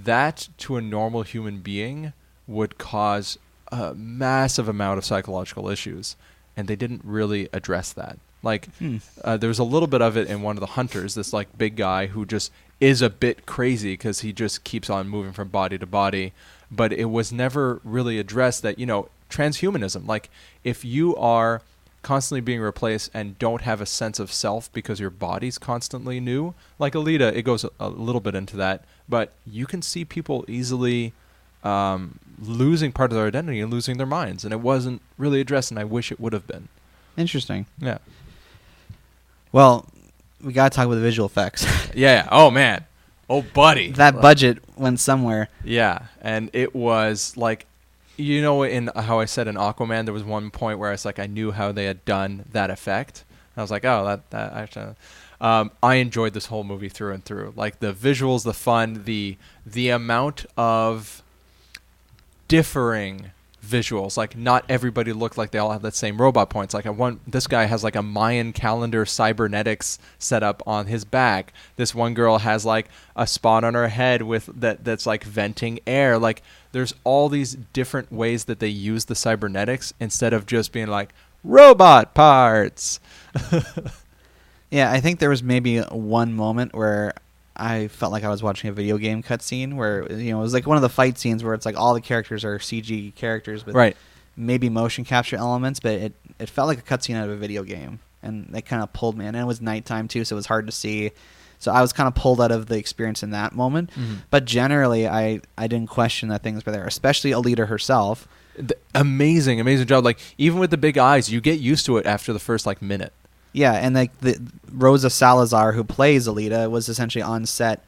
That to a normal human being would cause a massive amount of psychological issues. And they didn't really address that. Like, there was a little bit of it in one of the hunters, this like big guy who just is a bit crazy because he just keeps on moving from body to body. But it was never really addressed that, you know, transhumanism. Like, if you are constantly being replaced and don't have a sense of self because your body's constantly new, like Alita, it goes a little bit into that. But you can see people easily losing part of their identity and losing their minds, and it wasn't really addressed, and I wish it would have been. Interesting. Yeah. Well, we gotta talk about the visual effects. Yeah. Oh man. Oh buddy. That budget went somewhere. Yeah, and it was like, you know, in how I said in Aquaman, there was one point where I was like, I knew how they had done that effect. And I was like, oh, that actually. I enjoyed this whole movie through and through. Like the visuals, the fun, the amount of differing visuals. Like not everybody looked like they all had the same robot points. Like this guy has like a Mayan calendar cybernetics set up on his back. This one girl has like a spot on her head with that's like venting air. Like there's all these different ways that they use the cybernetics instead of just being like robot parts. Yeah, I think there was maybe one moment where I felt like I was watching a video game cutscene where, you know, it was like one of the fight scenes where it's like all the characters are CG characters with maybe motion capture elements, but it felt like a cutscene out of a video game, and it kind of pulled me in. And it was nighttime too, so it was hard to see. So I was kind of pulled out of the experience in that moment. Mm-hmm. But generally, I didn't question that things were there, especially Alita herself. Amazing job. Like even with the big eyes, you get used to it after the first like minute. Yeah, and like the Rosa Salazar, who plays Alita, was essentially on set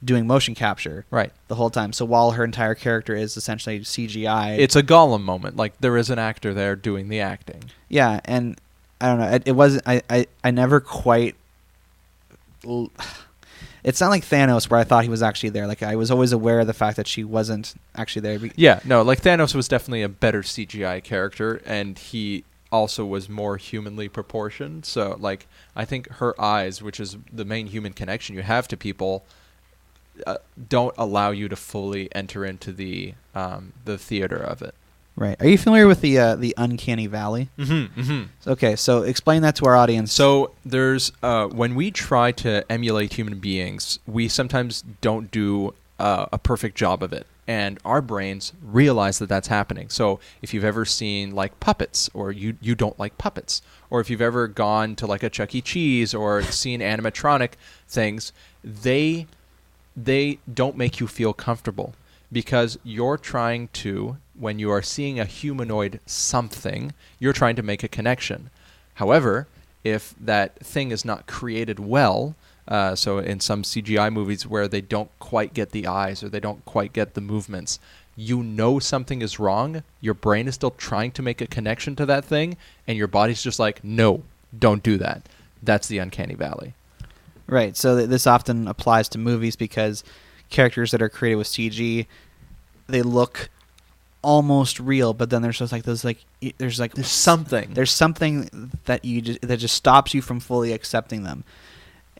doing motion capture the whole time. So while her entire character is essentially CGI, it's a Gollum moment. Like there is an actor there doing the acting. Yeah, and I don't know. It wasn't. I never quite. It's not like Thanos, where I thought he was actually there. Like I was always aware of the fact that she wasn't actually there. Yeah, no. Like Thanos was definitely a better CGI character, and he also was more humanly proportioned. So like I think her eyes, which is the main human connection you have to people, don't allow you to fully enter into the theater of it. Right. Are you familiar with the uncanny valley? Mm-hmm, mm-hmm. Okay, so explain that to our audience. So there's when we try to emulate human beings, we sometimes don't do a perfect job of it. And our brains realize that that's happening. So if you've ever seen like puppets, or you don't like puppets, or if you've ever gone to like a Chuck E. Cheese or seen animatronic things, they don't make you feel comfortable, because you're trying to, when you are seeing a humanoid something, you're trying to make a connection. However, if that thing is not created well, so in some CGI movies where they don't quite get the eyes or they don't quite get the movements, you know something is wrong. Your brain is still trying to make a connection to that thing, and your body's just like, no, don't do that. That's the uncanny valley. Right. So this often applies to movies because characters that are created with CG, they look almost real, but then there's something that that just stops you from fully accepting them.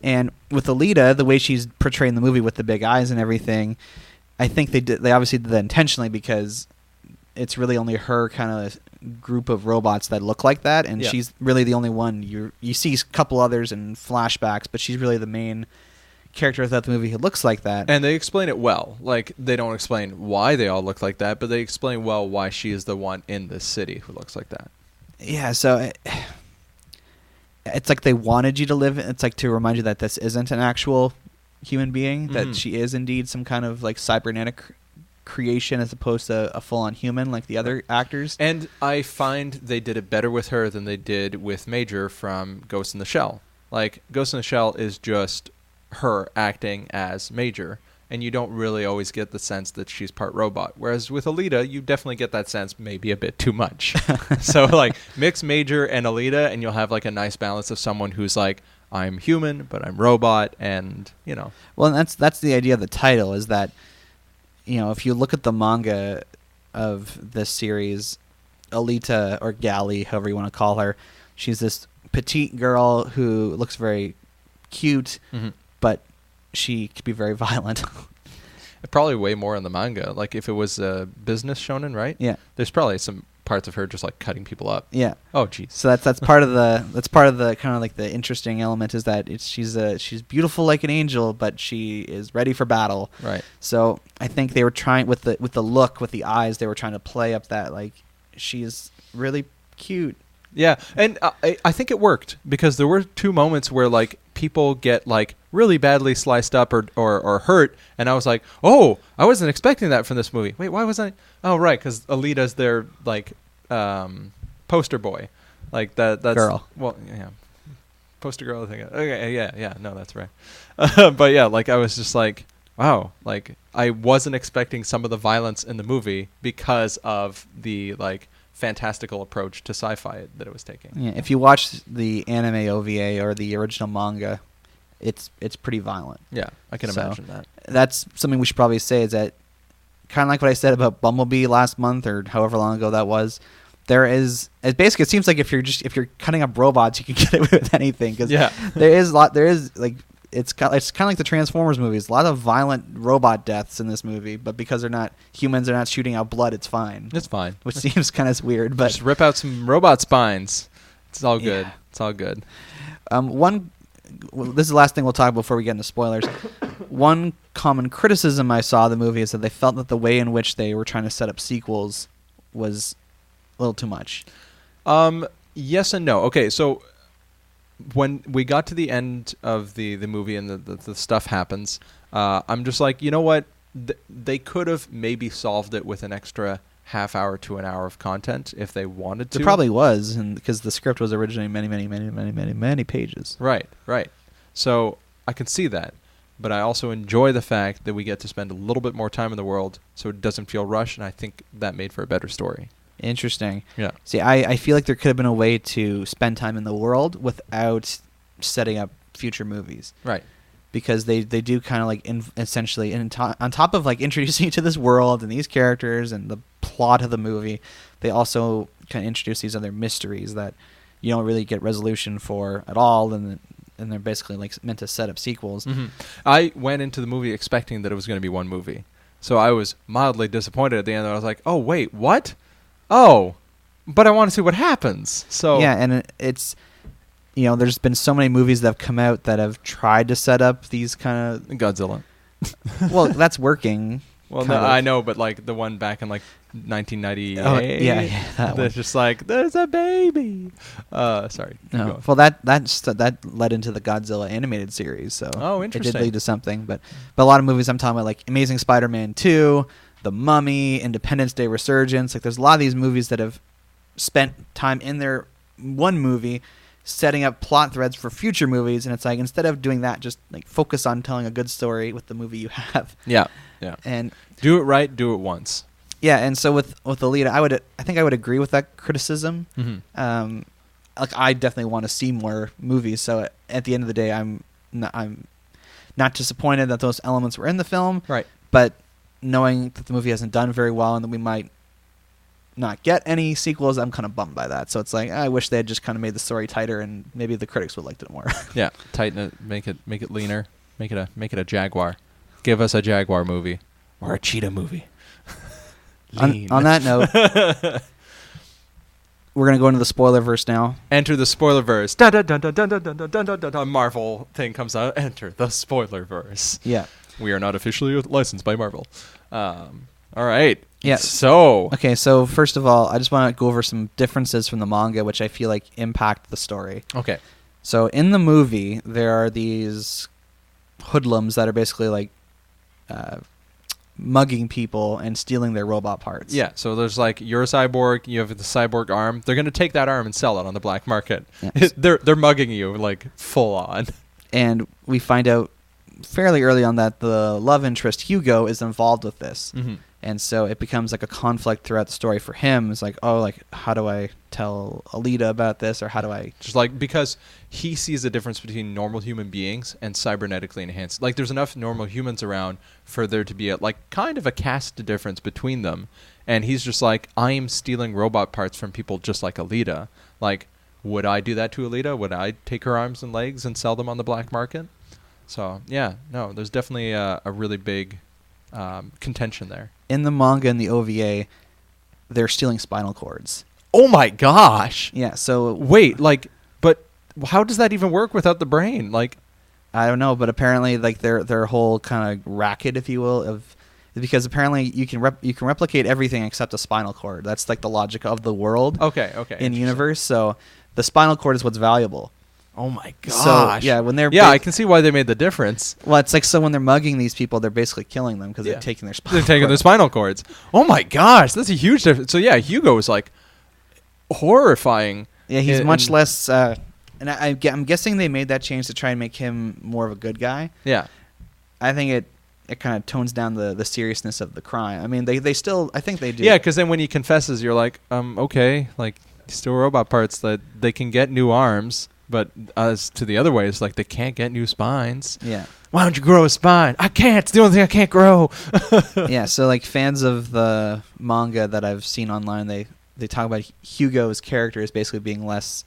And with Alita, the way she's portrayed in the movie with the big eyes and everything, I think they obviously did that intentionally, because it's really only her kind of group of robots that look like that, and Yeah. she's really the only one. You see a couple others in flashbacks, but she's really the main character throughout the movie who looks like that. And they explain it well. Like, they don't explain why they all look like that, but they explain well why she is the one in this city who looks like that. Yeah, so it's like they wanted you to live. It's like to remind you that this isn't an actual human being, that she is indeed some kind of like cybernetic creation as opposed to a full-on human like the other actors. And I find they did it better with her than they did with Major from Ghost in the Shell. Like, Ghost in the Shell is just her acting as Major, and you don't really always get the sense that she's part robot. Whereas with Alita, you definitely get that sense, maybe a bit too much. So, like, mix Major and Alita, and you'll have, like, a nice balance of someone who's like, I'm human, but I'm robot, and, you know. Well, and that's the idea of the title, is that, you know, if you look at the manga of this series, Alita, or Gali, however you want to call her, she's this petite girl who looks very cute, but she could be very violent. Probably way more in the manga. Like, if it was a business shonen, right? Yeah. There's probably some parts of her just, like, cutting people up. Yeah. Oh, jeez. So that's part of the kind of like the interesting element, is that she's beautiful like an angel, but she is ready for battle. Right. So I think they were trying with the look, with the eyes, they were trying to play up that, like, she's really cute. Yeah, and I think it worked, because there were 2 moments where, like, people get, like, really badly sliced up or hurt, and I was like, oh, I wasn't expecting that from this movie. Wait, why was I? Oh, right, because Alita's their, like, poster boy. Like, that's... Girl. Well, yeah. Poster girl, I think. Okay, yeah, no, that's right. But, yeah, like, I was just like, wow, like, I wasn't expecting some of the violence in the movie because of the, like, fantastical approach to sci-fi that it was taking. Yeah, if you watch the anime OVA or the original manga, it's pretty violent. Yeah, I can So, imagine that. That's something we should probably say, is that kind of like what I said about Bumblebee last month, or however long ago that was. It seems like if you're cutting up robots, you can get away with anything, because Yeah. there is like it's kind of like the Transformers movies. A lot of violent robot deaths in this movie, but because they're not humans, they're not shooting out blood. It's fine. It's fine. Which seems kind of weird, but Just rip out some robot spines. It's all good. Yeah. It's all good. This is the last thing we'll talk about before we get into spoilers. One common criticism I saw of the movie is that they felt that the way in which they were trying to set up sequels was a little too much. Yes and no. Okay, so when we got to the end of the movie and the stuff happens, I'm just like, you know what? They could have maybe solved it with an extra half hour to an hour of content if they wanted to. There probably was, and because the script was originally many pages. Right. So I can see that, but I also enjoy the fact that we get to spend a little bit more time in the world, so it doesn't feel rushed, and I think that made for a better story. Interesting. Yeah. See, I feel like there could have been a way to spend time in the world without setting up future movies. Right. Because they do kind of like essentially on top of like introducing you to this world and these characters and the plot of the movie, they also kind of introduce these other mysteries that you don't really get resolution for at all, and they're basically like meant to set up sequels. Mm-hmm. I went into the movie expecting that it was going to be one movie, so I was mildly disappointed at the end. I was like, oh wait, what? Oh, but I want to see what happens. So yeah, and it's, you know, there's been so many movies that have come out that have tried to set up these kind of Godzilla. Well, that's working. Well, no, I know, but like the one back in like 1998. Oh, yeah, that one. That's just like, there's a baby. Sorry. keep No. going. Well, that led into the Godzilla animated series, so Oh, it interesting. did lead to something. But a lot of movies I'm talking about, like Amazing Spider-Man 2, The Mummy, Independence Day Resurgence. Like, there's a lot of these movies that have spent time in their one movie setting up plot threads for future movies, and it's like, instead of doing that, just like focus on telling a good story with the movie you have. Yeah. And Do it right. Do it once. yeah, and so with Alita, I think I would agree with that criticism. Mm-hmm. Like, I definitely want to see more movies. So at the end of the day, I'm not disappointed that those elements were in the film. Right. But knowing that the movie hasn't done very well and that we might not get any sequels, I'm kind of bummed by that. So it's like, I wish they had just kind of made the story tighter, and maybe the critics would have liked it more. Yeah. Tighten it. Make it leaner. Make it a Jaguar. Give us a Jaguar movie or a cheetah movie. on that note, we're gonna go into the spoiler verse now. Enter the spoiler verse. Dun, dun, dun, dun, dun, dun, dun, dun, dun, dun, dun. Marvel thing comes out. Enter the spoiler verse. Yeah. We are not officially licensed by Marvel. All right. Yeah. So. Okay, so first of all, I just want to go over some differences from the manga, which I feel like impact the story. Okay. So in the movie, there are these hoodlums that are basically like mugging people and stealing their robot parts. Yeah, so there's like, you're a cyborg, you have the cyborg arm. They're going to take that arm and sell it on the black market. Yeah. They're mugging you like full on. And we find out fairly early on that the love interest Hugo is involved with this. Mm-hmm. And so it becomes like a conflict throughout the story for him. It's like, oh, like, how do I tell Alita about this? Or how do I... Just like, because he sees the difference between normal human beings and cybernetically enhanced. Like, there's enough normal humans around for there to be a, like, kind of a caste difference between them. And he's just like, I am stealing robot parts from people just like Alita. Like, would I do that to Alita? Would I take her arms and legs and sell them on the black market? So, yeah, no, there's definitely a really big contention there. In the manga and the OVA, they're stealing spinal cords. Oh my gosh. Yeah, so... Wait, like, but how does that even work without the brain? Like, I don't know, but apparently, like, their whole kind of racket, if you will, of... Because apparently you can replicate everything except a spinal cord. That's like the logic of the world. Okay. In universe, so the spinal cord is what's valuable. Oh my gosh. So, yeah, when they're... Yeah, I can see why they made the difference. Well, it's like, so when they're mugging these people, they're basically killing them because Yeah. they're taking their spinal They're taking cord. their spinal cords. Oh my gosh, that's a huge difference. So yeah, Hugo is like horrifying. Yeah, he's in- much less... and I'm guessing they made that change to try and make him more of a good guy. Yeah. I think it kind of tones down the seriousness of the crime. I mean, they still... I think they do. Yeah, because then when he confesses, you're like, okay, like, still robot parts that they can get new arms, but as to the other way, it's like they can't get new spines. Yeah. Why don't you grow a spine? I can't. It's the only thing I can't grow. Yeah, so like fans of the manga that I've seen online, they talk about Hugo's character as basically being less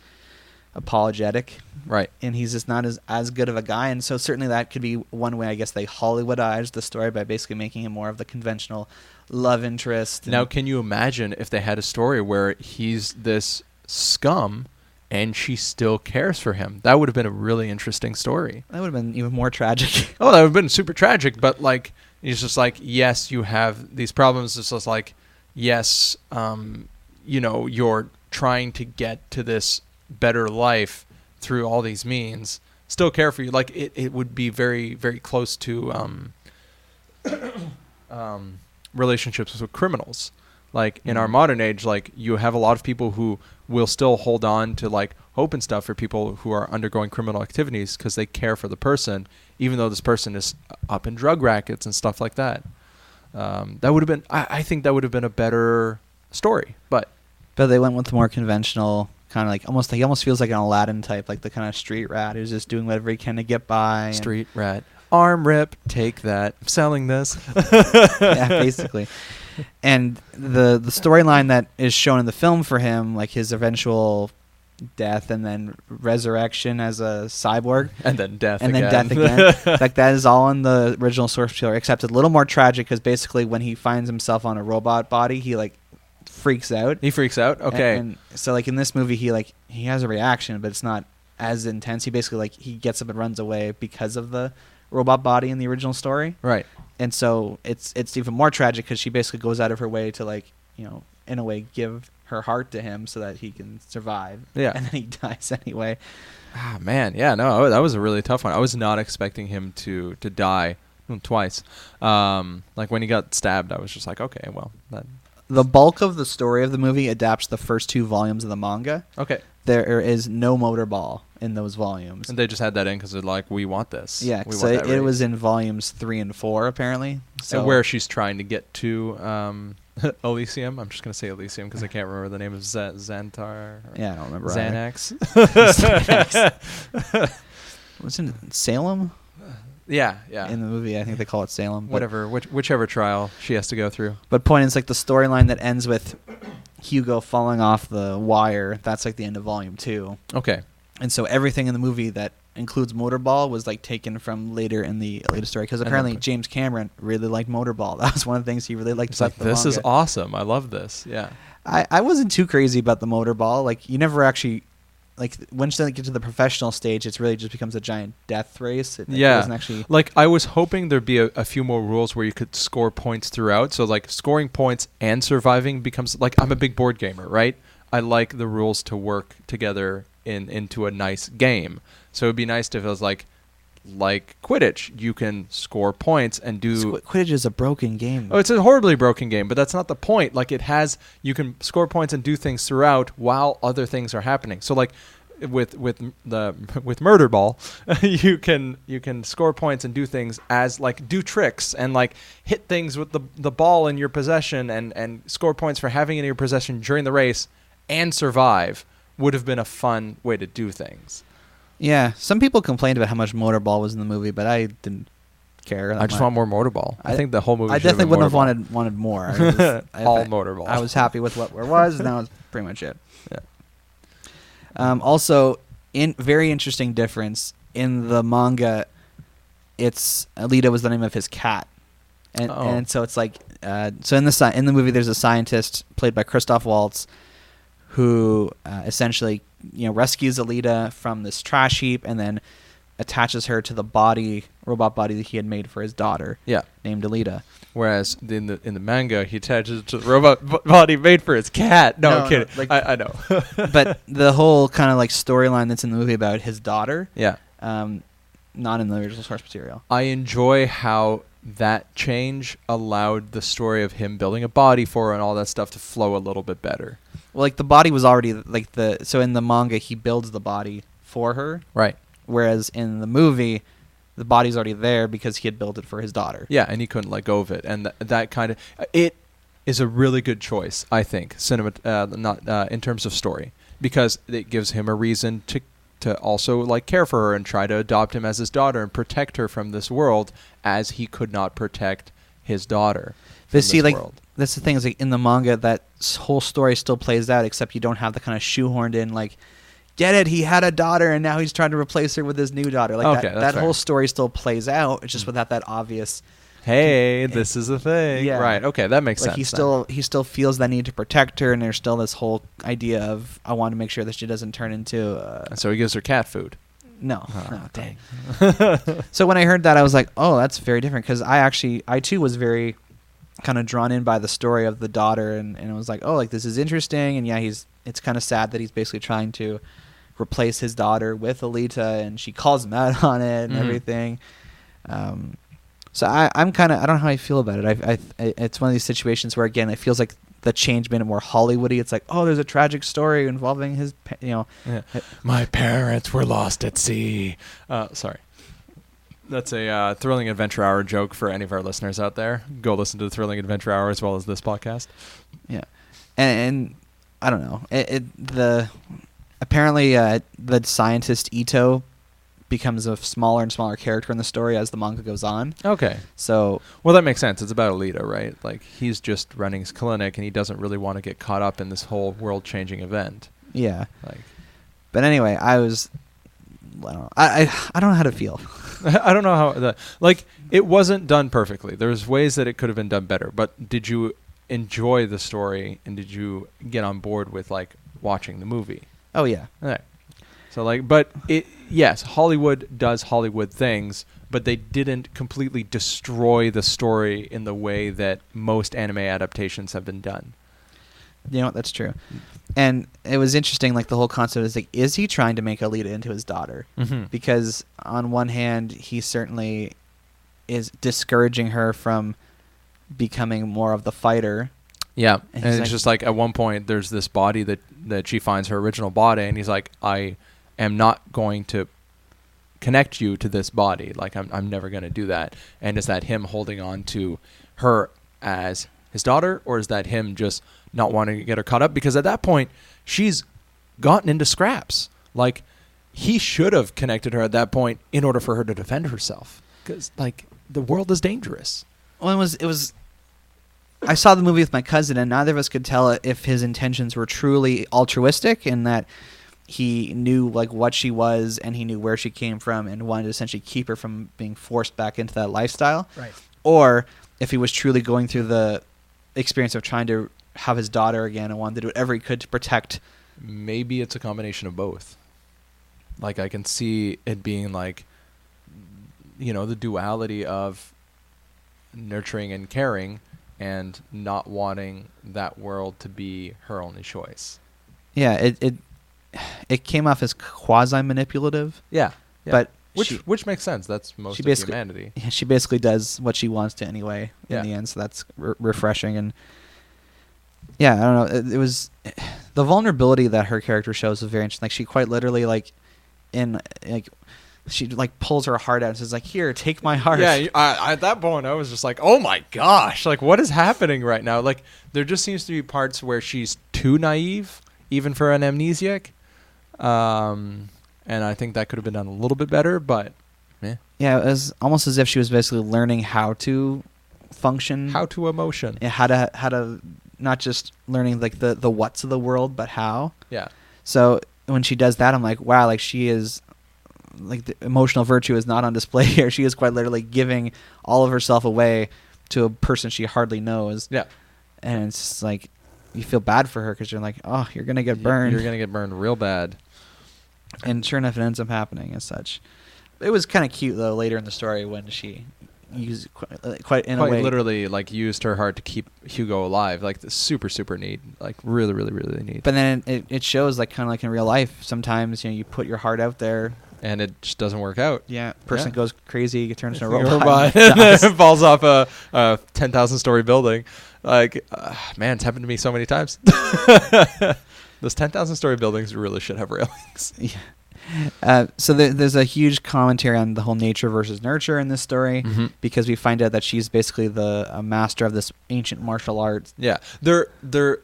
apologetic. Right. And he's just not as good of a guy. And so certainly that could be one way, I guess, they Hollywoodized the story by basically making him more of the conventional love interest. Now, can you imagine if they had a story where he's this scum and she still cares for him? That would have been a really interesting story. That would have been even more tragic. Oh, that would have been super tragic, but like, he's just like, yes, you have these problems. It's just like, yes, you're trying to get to this better life through all these means. Still care for you. Like, it would be very, very close to relationships with criminals. Like, in our modern age, like, you have a lot of people who will still hold on to, like, hope and stuff for people who are undergoing criminal activities because they care for the person, even though this person is up in drug rackets and stuff like that. That would have been... I think that would have been a better story, but they went with the more conventional kind of like he almost feels like an Aladdin type, like the kind of street rat who's just doing whatever he can to get by. Street rat. Arm rip. Take that. I'm selling this. Yeah, basically. And the storyline that is shown in the film for him, like his eventual death and then resurrection as a cyborg, And then death and again. then death again. Like that is all in the original source material, except it's a little more tragic because basically when he finds himself on a robot body, he like freaks out. He freaks out? Okay. And so like in this movie, he has a reaction, but it's not as intense. He basically like he gets up and runs away because of the robot body in the original story. Right. And so it's even more tragic because she basically goes out of her way to like, in a way give her heart to him so that he can survive. Yeah. And then he dies anyway. Ah, man. Yeah, no, that was a really tough one. I was not expecting him to die twice. Like when he got stabbed, I was just like, okay, well, that... The bulk of the story of the movie adapts the first 2 volumes of the manga. Okay. There is no motorball in those volumes. And they just had that in because they're like, we want this. Yeah, we so want that it was in volumes 3 and 4 apparently. So and where she's trying to get to Elysium. I'm just going to say Elysium because I can't remember the name of Xantar. Yeah, I don't remember. Xanax. Wasn't it Salem? Yeah. In the movie, I think they call it Salem. Whatever, whichever trial she has to go through. But point is, like the storyline that ends with Hugo falling off the wire. That's like the end of volume 2. Okay. And so everything in the movie that includes Motorball was like taken from later in the Alita story because apparently James Cameron really liked Motorball. That was one of the things he really liked It's about like, the this is manga. awesome. I love this. Yeah. I wasn't too crazy about the motorball. Like, you never actually, like, once they get to the professional stage, it's really just becomes a giant death race. It doesn't actually. Like, I was hoping there'd be a few more rules where you could score points throughout. So, like, scoring points and surviving becomes, like, I'm a big board gamer, right? I like the rules to work together into a nice game. So it'd be nice if it was like Quidditch, you can score points and do... Quidditch is a broken game. Oh, it's a horribly broken game, but that's not the point. Like, you can score points and do things throughout while other things are happening. So, like, with Murder Ball, you can score points and do things as, like, do tricks and, like, hit things with the ball in your possession and score points for having it in your possession during the race and survive would have been a fun way to do things. Yeah, some people complained about how much motorball was in the movie, but I didn't care. I just want more motorball. I think the whole movie. I definitely wouldn't have wanted more. All motorball. I was happy with what there was, and that was pretty much it. Yeah. Also, very interesting difference in the manga. It's Alita was the name of his cat, and so it's like so in the movie there's a scientist played by Christoph Waltz who essentially rescues Alita from this trash heap and then attaches her to the robot body that he had made for his daughter. Yeah, named Alita. Whereas in the manga, he attaches it to the robot body made for his cat. No, I'm kidding. Like, I know. But the whole kind of like storyline that's in the movie about his daughter, not in the original source material. I enjoy how that change allowed the story of him building a body for her and all that stuff to flow a little bit better. Well, like the body was already so in the manga he builds the body for her, right? Whereas in the movie, the body's already there because he had built it for his daughter. Yeah, and he couldn't let go of it, and that kind of it is a really good choice, I think, in terms of story, because it gives him a reason to also like care for her and try to adopt him as his daughter and protect her from this world as he could not protect his daughter. But see, like that's the thing is like in the manga that whole story still plays out, except you don't have the kind of shoehorned in like, get it? He had a daughter and now he's trying to replace her with his new daughter. Like that whole story still plays out. It's just without that obvious. Hey, this is a thing. Yeah. Right. Okay, that makes sense. He still feels that need to protect her, and there's still this whole idea of I want to make sure that she doesn't turn into. So he gives her cat food. No, dang. So when I heard that, I was like, oh, that's very different because I too was very kind of drawn in by the story of the daughter, and it was like, oh, like this is interesting, and yeah, it's kind of sad that he's basically trying to replace his daughter with Alita, and she calls him out on it and everything. So I'm kind of I don't know how I feel about it. It's one of these situations where again it feels like the change made it more Hollywoody. It's like, oh, there's a tragic story involving his my parents were lost at sea. Sorry. That's a Thrilling Adventure Hour joke for any of our listeners out there. Go listen to the Thrilling Adventure Hour as well as this podcast. Yeah, and I don't know. Apparently the scientist Ito becomes a smaller and smaller character in the story as the manga goes on. Okay. So well, that makes sense. It's about Alita, right? Like he's just running his clinic and he doesn't really want to get caught up in this whole world-changing event. Yeah. But anyway, I don't know how to feel. I don't know how it wasn't done perfectly. There's ways that it could have been done better. But did you enjoy the story and did you get on board with like watching the movie? Oh yeah. All right. So but yes, Hollywood does Hollywood things, but they didn't completely destroy the story in the way that most anime adaptations have been done. You know what? That's true. And it was interesting, like the whole concept is like, is he trying to make Alita into his daughter? Mm-hmm. Because on one hand, he certainly is discouraging her from becoming more of the fighter. Yeah, and it's just like at one point there's this body that she finds her original body, and he's like, I am not going to connect you to this body. Like I'm never going to do that. And is that him holding on to her as his daughter, or is that him just not wanting to get her caught up? Because at that point, she's gotten into scraps. Like, he should have connected her at that point in order for her to defend herself. Because, like, the world is dangerous. Well, it was. I saw the movie with my cousin, and neither of us could tell if his intentions were truly altruistic, in that he knew like what she was and he knew where she came from and wanted to essentially keep her from being forced back into that lifestyle. Right. Or if he was truly going through the experience of trying to have his daughter again and wanted to do whatever he could to protect. Maybe it's a combination of both. Like, I can see it being like, the duality of nurturing and caring and not wanting that world to be her only choice. Yeah, it came off as quasi manipulative. Yeah. But which makes sense. That's most of humanity. She basically does what she wants to anyway in Yeah. the end, so that's refreshing. And yeah, I don't know. It was the vulnerability that her character shows is very interesting. Like, she quite literally she pulls her heart out and says like, "Here, take my heart." Yeah, at that point I was just like, oh my gosh, like, what is happening right now? Like, there just seems to be parts where she's too naive, even for an amnesiac. And I think that could have been done a little bit better, but Yeah, it was almost as if she was basically learning how to function. how to emotion. Yeah, how to not just learning like the what's of the world, but how. Yeah. So when she does that, I'm like, wow, like she is, like the emotional virtue is not on display here. She is quite literally giving all of herself away to a person she hardly knows. Yeah. And it's just like, you feel bad for her because you're like, oh, you're going to get burned. You're going to get burned real bad. And sure enough, it ends up happening as such. It was kind of cute, though, later in the story when she used quite in a way. Literally, like, used her heart to keep Hugo alive. Like, super, super neat. Like, really, really, really neat. But then it shows, like, kind of like in real life, sometimes, you put your heart out there. And it just doesn't work out. Yeah. Person Yeah. goes crazy, turns into a Robot. robot. And then it falls off a 10,000-story building. Like, man, it's happened to me so many times. Those 10,000-story buildings really should have railings. Yeah. So there's a huge commentary on the whole nature versus nurture in this story, because we find out that she's basically a master of this ancient martial arts. Yeah, they're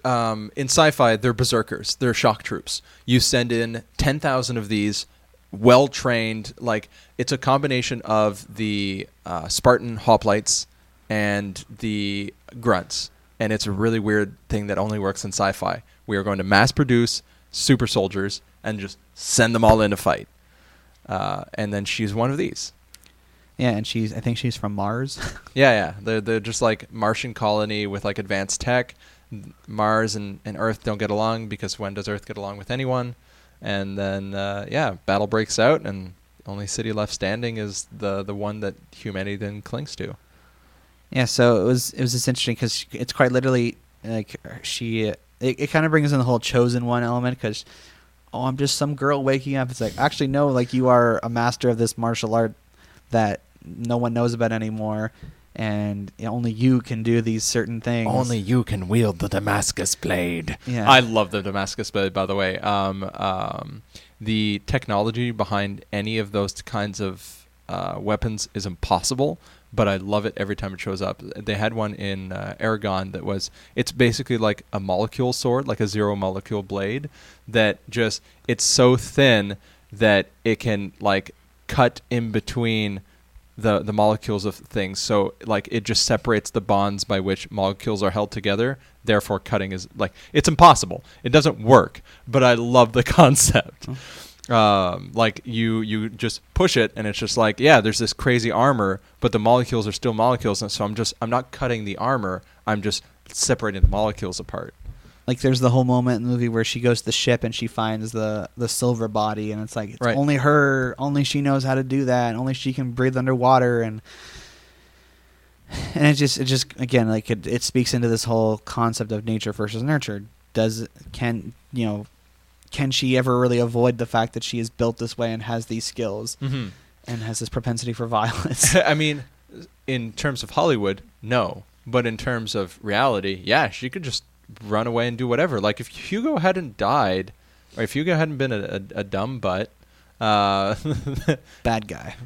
in sci-fi, they're berserkers, they're shock troops. You send in 10,000 of these, well trained. Like, it's a combination of the Spartan hoplites and the grunts, and it's a really weird thing that only works in sci-fi. We are going to mass produce super soldiers and just send them all in to fight. And then she's one of these. Yeah, and I think she's from Mars. Yeah. They're just like Martian colony with like advanced tech. Mars and Earth don't get along because when does Earth get along with anyone? And then, battle breaks out, and only city left standing is the one that humanity then clings to. Yeah, so it was just interesting because it's quite literally like it kind of brings in the whole chosen one element because, oh, I'm just some girl waking up. It's like, actually, no, like, you are a master of this martial art that no one knows about anymore, and only you can do these certain things. Only you can wield the Damascus blade. Yeah. I love the Damascus blade, by the way. The technology behind any of those kinds of weapons is impossible, but I love it every time it shows up. They had one in Aragon it's basically like a molecule sword, like a zero molecule blade that it's so thin that it can like cut in between the molecules of things. So like it just separates the bonds by which molecules are held together. Therefore, cutting is like, it's impossible. It doesn't work, but I love the concept. Like you just push it and it's just like, yeah, there's this crazy armor, but the molecules are still molecules. And so I'm not cutting the armor. I'm just separating the molecules apart. Like, there's the whole moment in the movie where she goes to the ship and she finds the silver body, and it's like, it's right. only she knows how to do that, and only she can breathe underwater, and it just again, like, it speaks into this whole concept of nature versus nurture. Can she ever really avoid the fact that she is built this way and has these skills and has this propensity for violence? I mean, in terms of Hollywood, no, but in terms of reality, yeah, she could just run away and do whatever. Like, if Hugo hadn't died, or if Hugo hadn't been a dumb butt, Bad guy.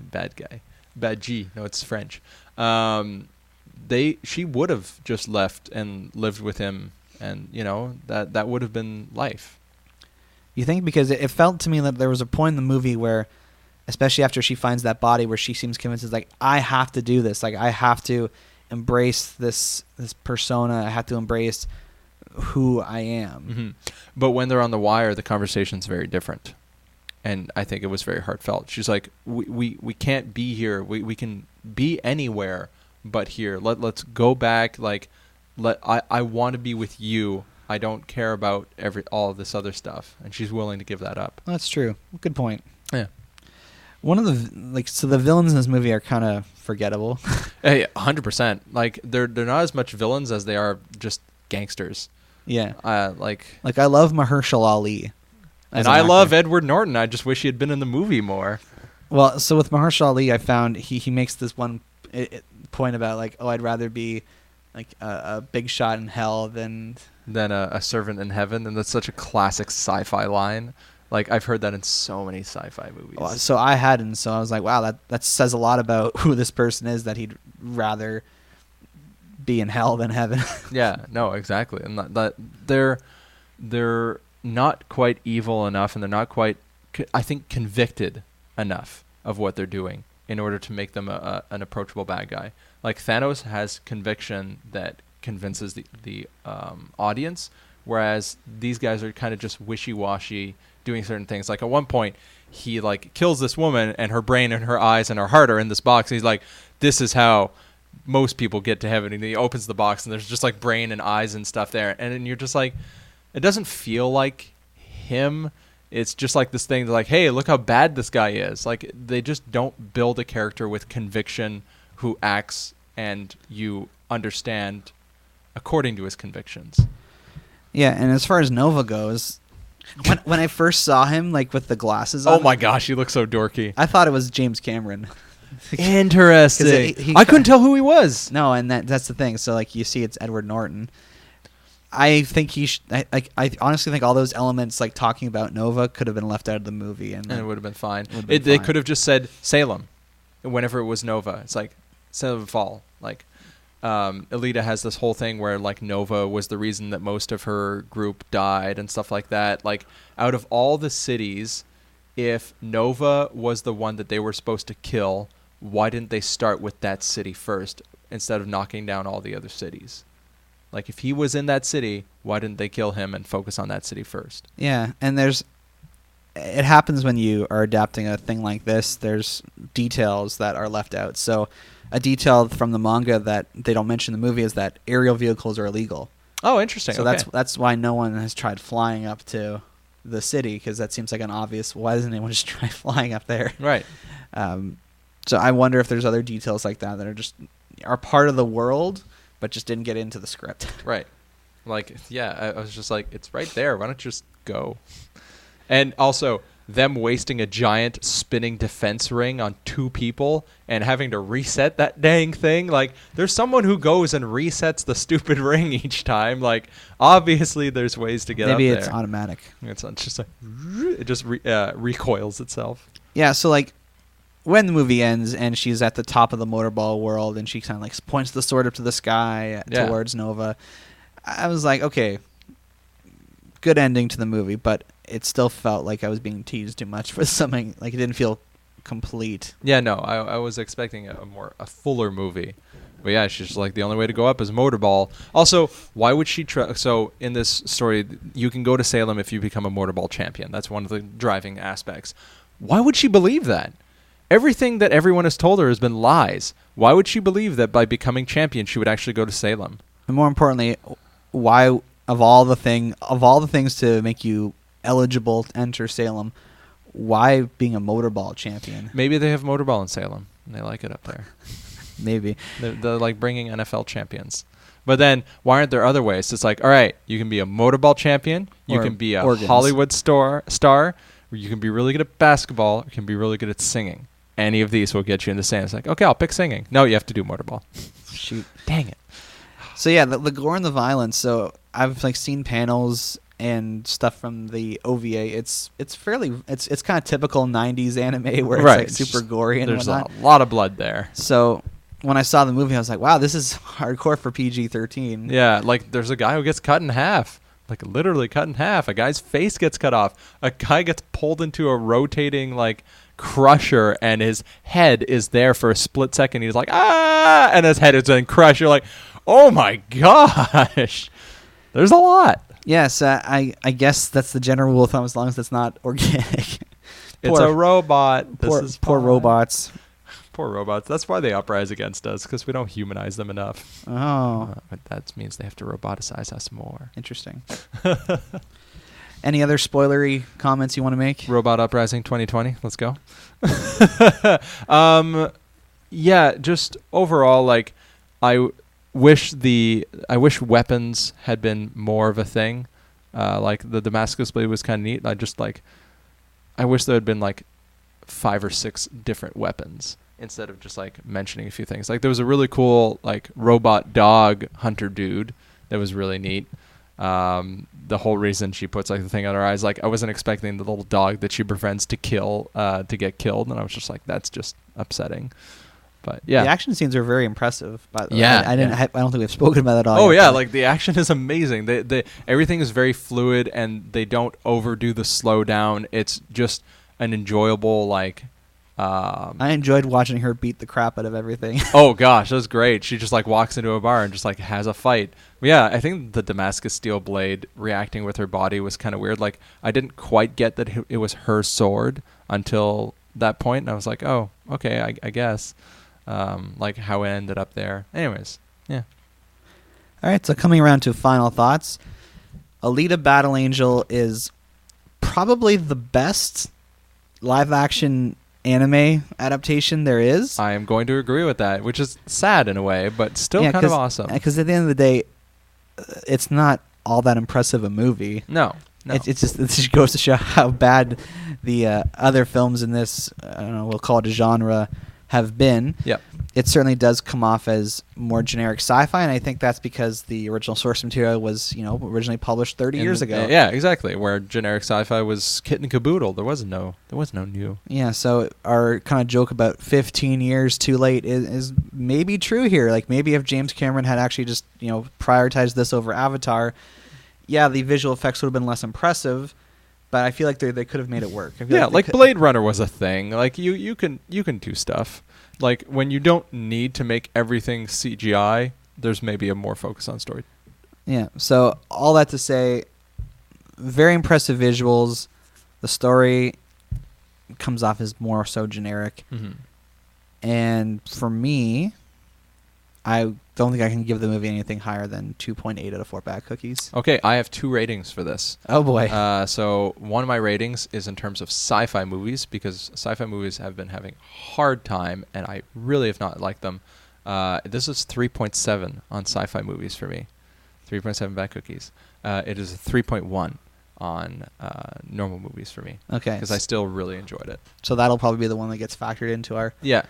Bad G. No, it's French. She would have just left and lived with him, and that would have been life. You think? Because it felt to me that there was a point in the movie where, especially after she finds that body, where she seems convinced, it's like, I have to do this. Like, I have to embrace this persona. I have to embrace who I am. Mm-hmm. But when they're on the wire, the conversation's very different. And I think it was very heartfelt. She's like, we can't be here. We can be anywhere but here. Let's go back. Like, I want to be with you. I don't care about all of this other stuff, and she's willing to give that up. That's true. Good point. Yeah. One of the villains in this movie are kind of forgettable. Hey, 100%. Like they're not as much villains as they are just gangsters. Yeah. Like I love Mahershala Ali. And I love Edward Norton. I just wish he had been in the movie more. Well, so with Mahershala Ali, I found he makes this one point about like, oh, I'd rather be like a big shot in hell than a servant in heaven, and that's such a classic sci-fi line. Like I've heard that in so many sci-fi movies. Well, so I hadn't, so I was like, wow, that says a lot about who this person is, that he'd rather be in hell than heaven. Yeah, no, exactly. And that they're not quite evil enough, and they're not quite, I think, convicted enough of what they're doing in order to make them an approachable bad guy. Like Thanos has conviction that convinces the audience, whereas these guys are kind of just wishy-washy, doing certain things. Like at one point, he like kills this woman, and her brain and her eyes and her heart are in this box. And he's like, "This is how most people get to heaven." And he opens the box, and there's just like brain and eyes and stuff there. And then you're just like, it doesn't feel like him. It's just like this thing like, hey, look how bad this guy is. Like they just don't build a character with conviction who acts and you understand according to his convictions. Yeah, and as far as Nova goes, when I first saw him like with the glasses on, oh my gosh, he looks so dorky. I thought it was James Cameron. Interesting. He I couldn't tell who he was. No, and that's the thing. So like you see it's Edward Norton. I think I honestly think all those elements like talking about Nova could have been left out of the movie, and it would have been fine. They could have just said Salem whenever it was Nova. It's like Salem Fall. Like Alita has this whole thing where like Nova was the reason that most of her group died and stuff like that. Like out of all the cities, if Nova was the one that they were supposed to kill, why didn't they start with that city first instead of knocking down all the other cities? Like, if he was in that city, why didn't they kill him and focus on that city first? Yeah, and it happens when you are adapting a thing like this. There's details that are left out. So a detail from the manga that they don't mention in the movie is that aerial vehicles are illegal. Oh, interesting. So okay. that's why no one has tried flying up to the city, because that seems like an obvious, why doesn't anyone just try flying up there? Right. So I wonder if there's other details like that that are part of the world, but just didn't get into the script. Right. Like, yeah, I was just like, it's right there. Why don't you just go? And also, them wasting a giant spinning defense ring on 2 people and having to reset that dang thing. Like, there's someone who goes and resets the stupid ring each time. Like, obviously, there's ways to get Maybe up it's there. automatic. It's just like, it just recoils itself. Yeah, so like, when the movie ends and she's at the top of the motorball world and she kind of like points the sword up to the sky towards Nova, I was like, okay, good ending to the movie, but it still felt like I was being teased too much for something. Like, it didn't feel complete. Yeah, no, I was expecting a fuller movie. But yeah, she's just like, the only way to go up is motorball. Also, why would she so in this story, you can go to Salem if you become a motorball champion. That's one of the driving aspects. Why would she believe that? Everything that everyone has told her has been lies. Why would she believe that by becoming champion she would actually go to Salem? And more importantly, why of all the things to make you eligible to enter Salem, why being a motorball champion? Maybe they have motorball in Salem and they like it up there. Maybe they're like bringing NFL champions. But then why aren't there other ways? It's like, all right, you can be a motorball champion, you can be a Hollywood star, or you can be really good at basketball, or you can be really good at singing. Any of these will get you in the same. It's like, okay, I'll pick singing. No, you have to do motorball. Shoot. Dang it. So yeah, the gore and the violence. So I've like seen panels and stuff from the OVA. It's kind of typical 90s anime where it's like super gory and there's whatnot. A lot of blood there. So when I saw the movie, I was like, wow, this is hardcore for PG-13. Yeah, like there's a guy who gets cut in half. Like literally cut in half. A guy's face gets cut off. A guy gets pulled into a rotating like crusher and his head is there for a split second. He's like, ah, and his head is in crush. You're like, oh my gosh. There's a lot. Yes, I guess that's the general rule of thumb, as long as it's not organic. It's a robot. Poor robots. Poor robots. That's why they uprise against us, because we don't humanize them enough. Oh, But that means they have to roboticize us more. interesting. Any other spoilery comments you want to make? Robot Uprising 2020. Let's go. Yeah, just overall, like, I wish weapons had been more of a thing. Like the Damascus blade was kind of neat. I wish there had been like 5 or 6 different weapons instead of just like mentioning a few things. Like there was a really cool like robot dog hunter dude that was really neat. The whole reason she puts like the thing on her eyes, like I wasn't expecting the little dog that she befriends to get killed, and I was just like, that's just upsetting. But yeah, The action scenes are very impressive. By the way. Yeah, I don't think we've spoken about it all. oh yet, yeah, but- like the action is amazing. They everything is very fluid, and they don't overdo the slowdown. It's just an enjoyable like. I enjoyed watching her beat the crap out of everything. Oh gosh, that was great. She just like walks into a bar and just like has a fight. Yeah, I think the Damascus steel blade reacting with her body was kind of weird. Like I didn't quite get that it was her sword until that point, and I was like, oh, okay, I guess. Like how it ended up there. Anyways, yeah. All right, so coming around to final thoughts, Alita Battle Angel is probably the best live-action anime adaptation there is. I am going to agree with that, which is sad in a way, but still kind of awesome. Because at the end of the day, it's not all that impressive a movie. No. It just goes to show how bad the other films in this, I don't know, we'll call it a genre, have been. Yep. It certainly does come off as more generic sci-fi, and I think that's because the original source material was, originally published 30 years ago. Yeah, exactly. Where generic sci-fi was kit and caboodle. There was no new. Yeah, so our kind of joke about 15 years too late is maybe true here. Like maybe if James Cameron had actually just, prioritized this over Avatar, yeah, the visual effects would have been less impressive, but I feel like they could have made it work. I feel Yeah, like Blade Runner was a thing. Like you can do stuff. Like when you don't need to make everything CGI, there's maybe a more focus on story. Yeah, so all that to say, very impressive visuals. The story comes off as more so generic. Mm-hmm. And for me, I don't think I can give the movie anything higher than 2.8 out of 4 bad cookies. Okay, I have 2 ratings for this. Oh boy. So one of my ratings is in terms of sci-fi movies, because sci-fi movies have been having a hard time, and I really have not liked them. This is 3.7 on sci-fi movies for me. 3.7 bad cookies. It is a 3.1 on normal movies for me. Okay. Because I still really enjoyed it. So that'll probably be the one that gets factored into our... Yeah.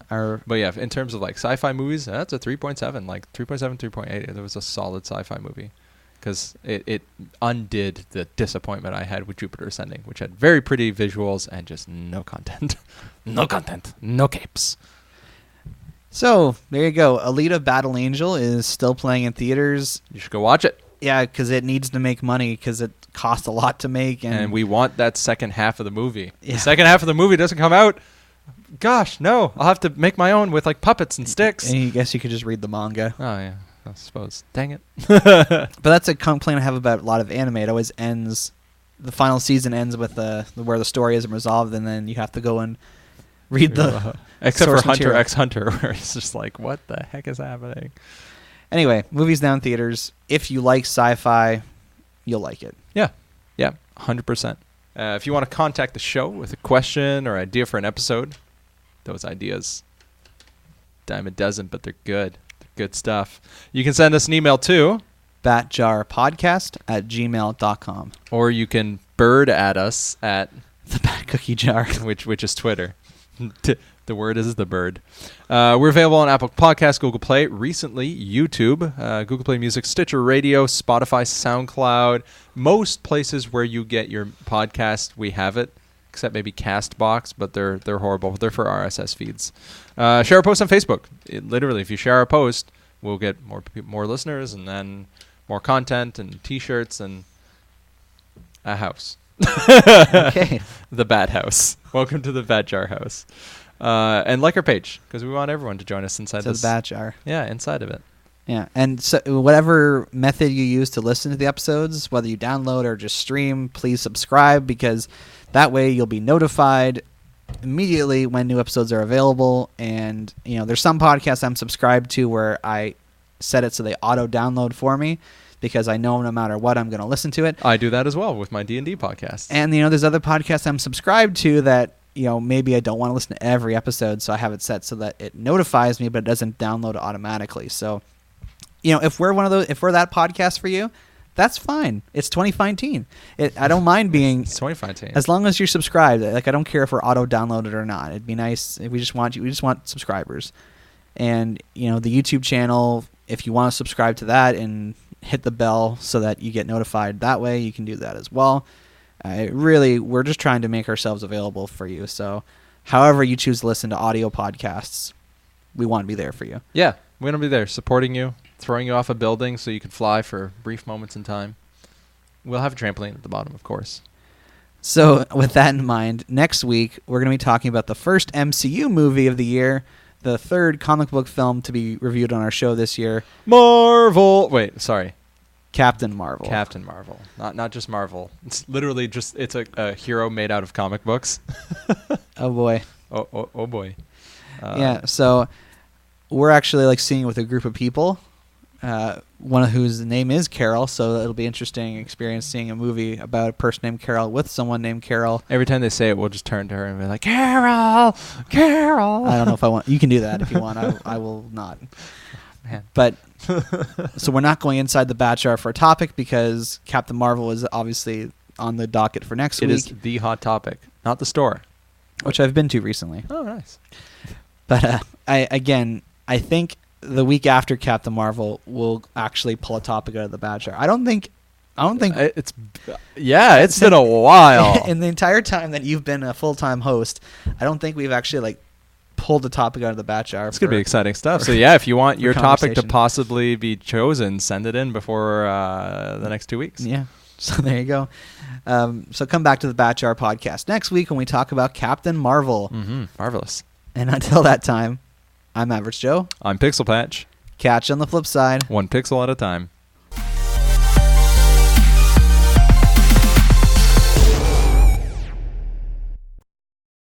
Our, But yeah, in terms of like sci-fi movies, that's a 3.7. Like 3.7, 3.8. It was a solid sci-fi movie. Because it undid the disappointment I had with Jupiter Ascending, which had very pretty visuals and just no content. No content. No capes. So, there you go. Alita Battle Angel is still playing in theaters. You should go watch it. Yeah, because it needs to make money because it costs a lot to make. And we want that second half of the movie. Yeah. The second half of the movie doesn't come out. Gosh, no. I'll have to make my own with like puppets and sticks. And I guess you could just read the manga. Oh, yeah. I suppose. Dang it. But that's a complaint I have about a lot of anime. It always ends... The final season ends with where the story isn't resolved, and then you have to go and read the... Except for source Hunter material. x Hunter, where it's just like, what the heck is happening? Anyway, movies now in theaters. If you like sci-fi, you'll like it. Yeah, 100%. If you want to contact the show with a question or idea for an episode, those ideas, dime a dozen, but they're good. They're good stuff. You can send us an email to batjarpodcast@gmail.com. or you can bird at us at The Bat Cookie Jar. which is Twitter. The word is the bird. We're available on Apple Podcasts, Google Play, recently YouTube, Google Play Music, Stitcher Radio, Spotify, SoundCloud. Most places where you get your podcast, we have it, except maybe Castbox, but they're horrible. They're for RSS feeds. Share our post on Facebook. Literally, if you share our post, we'll get more listeners, and then more content and T-shirts and a house. Okay. The Bat House. Welcome to the Bat Jar House. And like our page, because we want everyone to join us inside So this. the Bat Jar. Yeah, inside of it. Yeah, and so whatever method you use to listen to the episodes, whether you download or just stream, please subscribe, because that way you'll be notified immediately when new episodes are available. And, there's some podcasts I'm subscribed to where I set it so they auto-download for me because I know no matter what, I'm going to listen to it. I do that as well with my D&D podcast. And, there's other podcasts I'm subscribed to that, maybe I don't want to listen to every episode, so I have it set so that it notifies me, but it doesn't download automatically. So, if we're that podcast for you, that's fine. It's 2015. I don't mind being. It's 2015. As long as you're subscribed. Like, I don't care if we're auto-downloaded or not. It'd be nice. We just want subscribers. And, the YouTube channel, if you want to subscribe to that and hit the bell so that you get notified that way, you can do that as well. We're just trying to make ourselves available for you. So however you choose to listen to audio podcasts, we want to be there for you. Yeah, we're going to be there supporting you, throwing you off a building so you can fly for brief moments in time. We'll have a trampoline at the bottom, of course. So with that in mind, next week we're going to be talking about the first MCU movie of the year, the third comic book film to be reviewed on our show this year. Marvel. Wait, sorry. Captain Marvel. Captain Marvel. Not just Marvel. It's literally just it's a hero made out of comic books. Oh boy. Oh boy. Yeah, so we're actually seeing it with a group of people. One of whose name is Carol, so it'll be interesting experience seeing a movie about a person named Carol with someone named Carol. Every time they say it, we'll just turn to her and be like, Carol! Carol! I don't know if I want. You can do that if you want. I will not. Man. But so we're not going inside the Batch for a topic because Captain Marvel is obviously on the docket for next week. It is the hot topic, not the store. Which I've been to recently. Oh, nice. But I think the week after Captain Marvel will actually pull a topic out of the Batch. I don't think it's been a while. In the entire time that you've been a full-time host, I don't think we've actually pulled the topic out of the Batch Hour. It's going to be exciting stuff. So yeah, if you want your topic to conversation. possibly be chosen, send it in before the next 2 weeks. Yeah. So there you go. So come back to the Batch Hour podcast next week when we talk about Captain Marvel. Mm-hmm. Marvelous. And until that time, I'm Average Joe. I'm Pixel Patch. Catch you on the flip side. 1 pixel at a time.